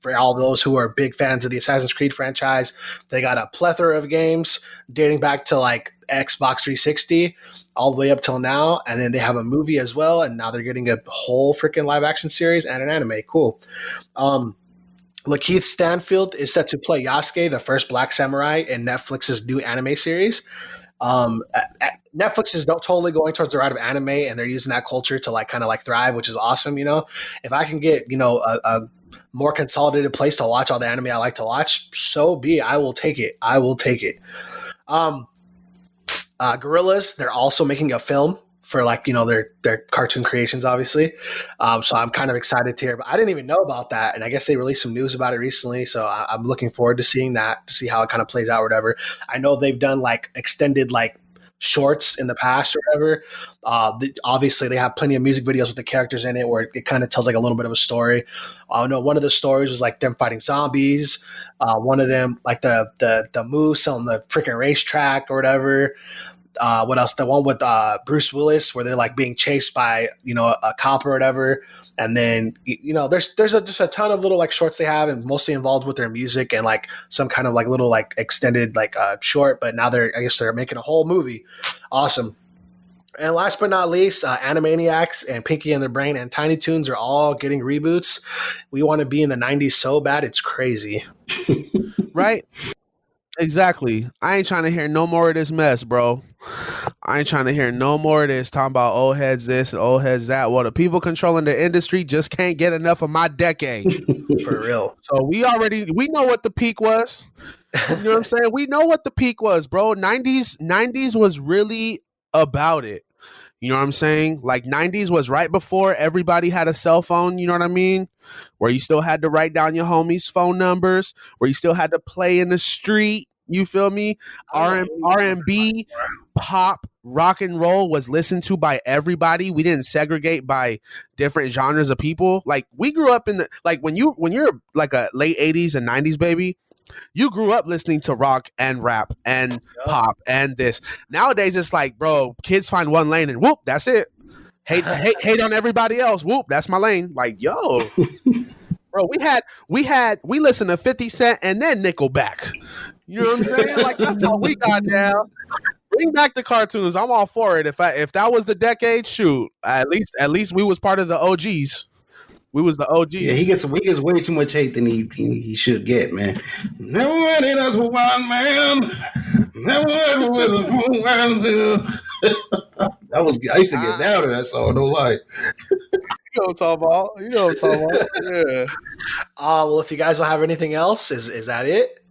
For all those who are big fans of the Assassin's Creed franchise, they got a plethora of games dating back to like Xbox 360 all the way up till now. And then they have a movie as well. And now they're getting a whole freaking live action series and an anime. Cool. Lakeith Stanfield is set to play Yasuke, the first Black Samurai, in Netflix's new anime series. Netflix is totally going towards the route of anime, and they're using that culture to like kind of like thrive, which is awesome. If I can get a more consolidated place to watch all the anime I like to watch, so be it. I will take it. Gorillas, they're also making a film for like their cartoon creations, obviously. So I'm kind of excited to hear. But I didn't even know about that, and I guess they released some news about it recently. So I'm looking forward to seeing that, to see how it kind of plays out, or whatever. I know they've done like extended like shorts in the past or whatever. Obviously, they have plenty of music videos with the characters in it where it kind of tells like a little bit of a story. I know one of the stories was like them fighting zombies. One of them like the moose on the freaking racetrack or whatever. What else? The one with Bruce Willis, where they're like being chased by a cop or whatever, and then there's just a ton of little like shorts they have, and mostly involved with their music and like some kind of like little like extended like short. But now I guess they're making a whole movie. Awesome. And last but not least, Animaniacs and Pinky and the Brain and Tiny Toons are all getting reboots. We want to be in the 90s so bad, it's crazy. Right? Exactly. I ain't trying to hear no more of this mess, bro. I ain't trying to hear no more of this talking about old heads this and old heads that. Well, the people controlling the industry just can't get enough of my decade. For real. So we know what the peak was. You know what I'm saying? We know what the peak was, bro. 90s was really about it. You know what I'm saying? Like 90s was right before everybody had a cell phone, you know what I mean? Where you still had to write down your homies' phone numbers, where you still had to play in the street, you feel me? R&B, pop, rock and roll was listened to by everybody. We didn't segregate by different genres of people. Like we grew up in the like when you're like a late 80s and 90s baby, you grew up listening to rock and rap and pop and this. Nowadays, it's like, bro, kids find one lane and whoop, that's it. Hate on everybody else. Whoop, that's my lane. Like, yo, bro, we listened to 50 Cent and then Nickelback. You know what I'm saying? Like, that's how we got down. Bring back the cartoons. I'm all for it. If that was the decade, shoot, at least we was part of the OGs. We was the OGs. Yeah, he gets way too much hate than he should get, man. Never ready, that's what one man. Never ready with a I used to get down to that song, no lie. You know what I'm talking about. Yeah. Well, if you guys don't have anything else, is that it?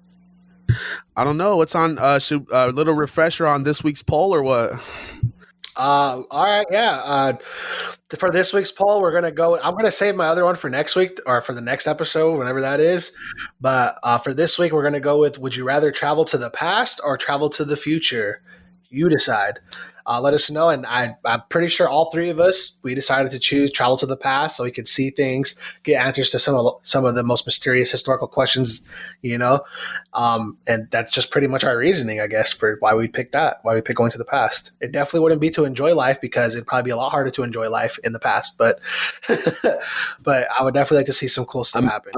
I don't know. What's on should a little refresher on this week's poll or what? All right, yeah. For this week's poll, we're gonna go. I'm gonna save my other one for next week or for the next episode, whenever that is. But for this week, we're gonna go with: would you rather travel to the past or travel to the future? You decide. Let us know. And I'm pretty sure all three of us, we decided to choose travel to the past so we could see things, get answers to some of the most mysterious historical questions, and that's just pretty much our reasoning, I guess, for why we picked going to the past. It definitely wouldn't be to enjoy life because it'd probably be a lot harder to enjoy life in the past, but but I would definitely like to see some cool stuff happen.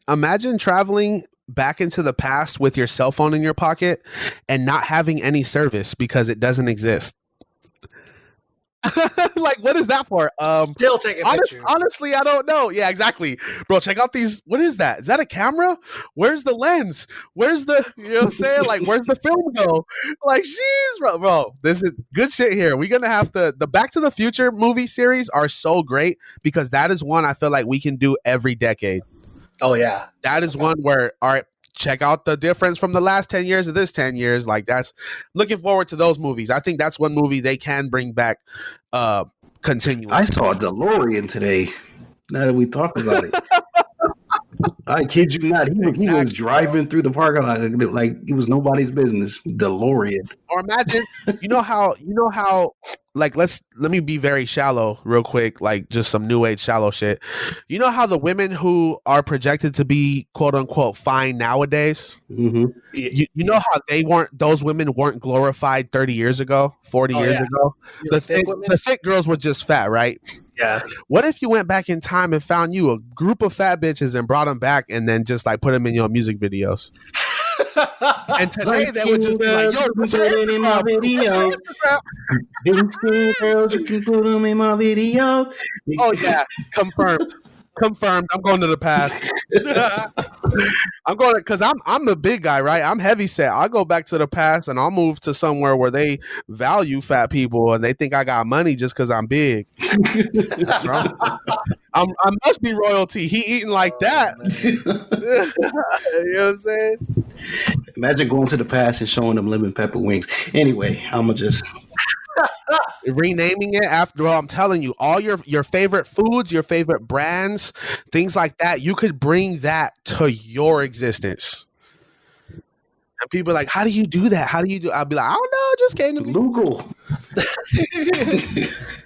Imagine traveling back into the past with your cell phone in your pocket and not having any service because it doesn't exist. Like, what is that for? Still taking pictures. Honestly, I don't know. Yeah, exactly. Bro, check out these. What is that? Is that a camera? Where's the lens? Where's the, you know what I'm saying? Like, where's the film go? Like, jeez, bro. This is good shit here. We're going to have the Back to the Future movie series are so great because that is one I feel like we can do every decade. Oh, yeah. That is one where, all right, check out the difference from the last 10 years to this 10 years. Like, that's looking forward to those movies. I think that's one movie they can bring back continuously. I saw a DeLorean today. Now that we talk about it. I kid you not. He was driving through the parking lot like it was nobody's business. DeLorean. Or imagine, you know how like let me be very shallow real quick, like just some new age shallow shit. You know how the women who are projected to be quote unquote fine nowadays, mm-hmm. you know how those women weren't glorified 30 years ago, 40 years ago. The thick girls were just fat, right? Yeah. What if you went back in time and found you a group of fat bitches and brought them back and then just like put them in your music videos? And today they would just be like, yo, put it in my video. Big girls, you can put them in my video. Oh yeah, confirmed. I'm going to the past. I'm going because I'm the big guy, right? I'm heavy set. I'll go back to the past and I'll move to somewhere where they value fat people and they think I got money just because I'm big. That's wrong. I must be royalty. He eating like that. You know what I'm saying? Imagine going to the past and showing them lemon pepper wings. Anyway, I'm gonna just renaming it after all. I'm telling you, all your favorite foods, your favorite brands, things like that, you could bring that to your existence. And people are like, how do you do that? How do you do? I'll be like, I don't know, it just came to me. Google.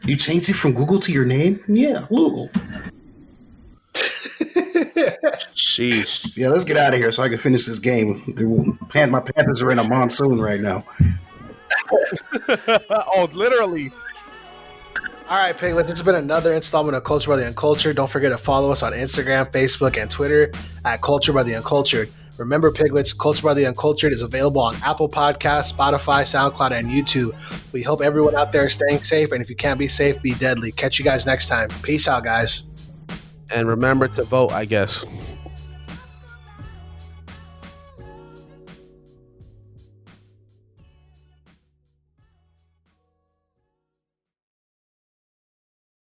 You changed it from Google to your name? Yeah, Google. Sheesh. Yeah, let's get out of here so I can finish this game. My Panthers are in a monsoon right now. Oh, literally. All right, Piglets, it's been another installment of Culture by the Uncultured. Don't forget to follow us on Instagram, Facebook, and Twitter at Culture by the Uncultured. Remember, Piglets, Culture by the Uncultured is available on Apple Podcasts, Spotify, SoundCloud, and YouTube. We hope everyone out there is staying safe, and if you can't be safe, be deadly. Catch you guys next time. Peace out, guys. And remember to vote, I guess.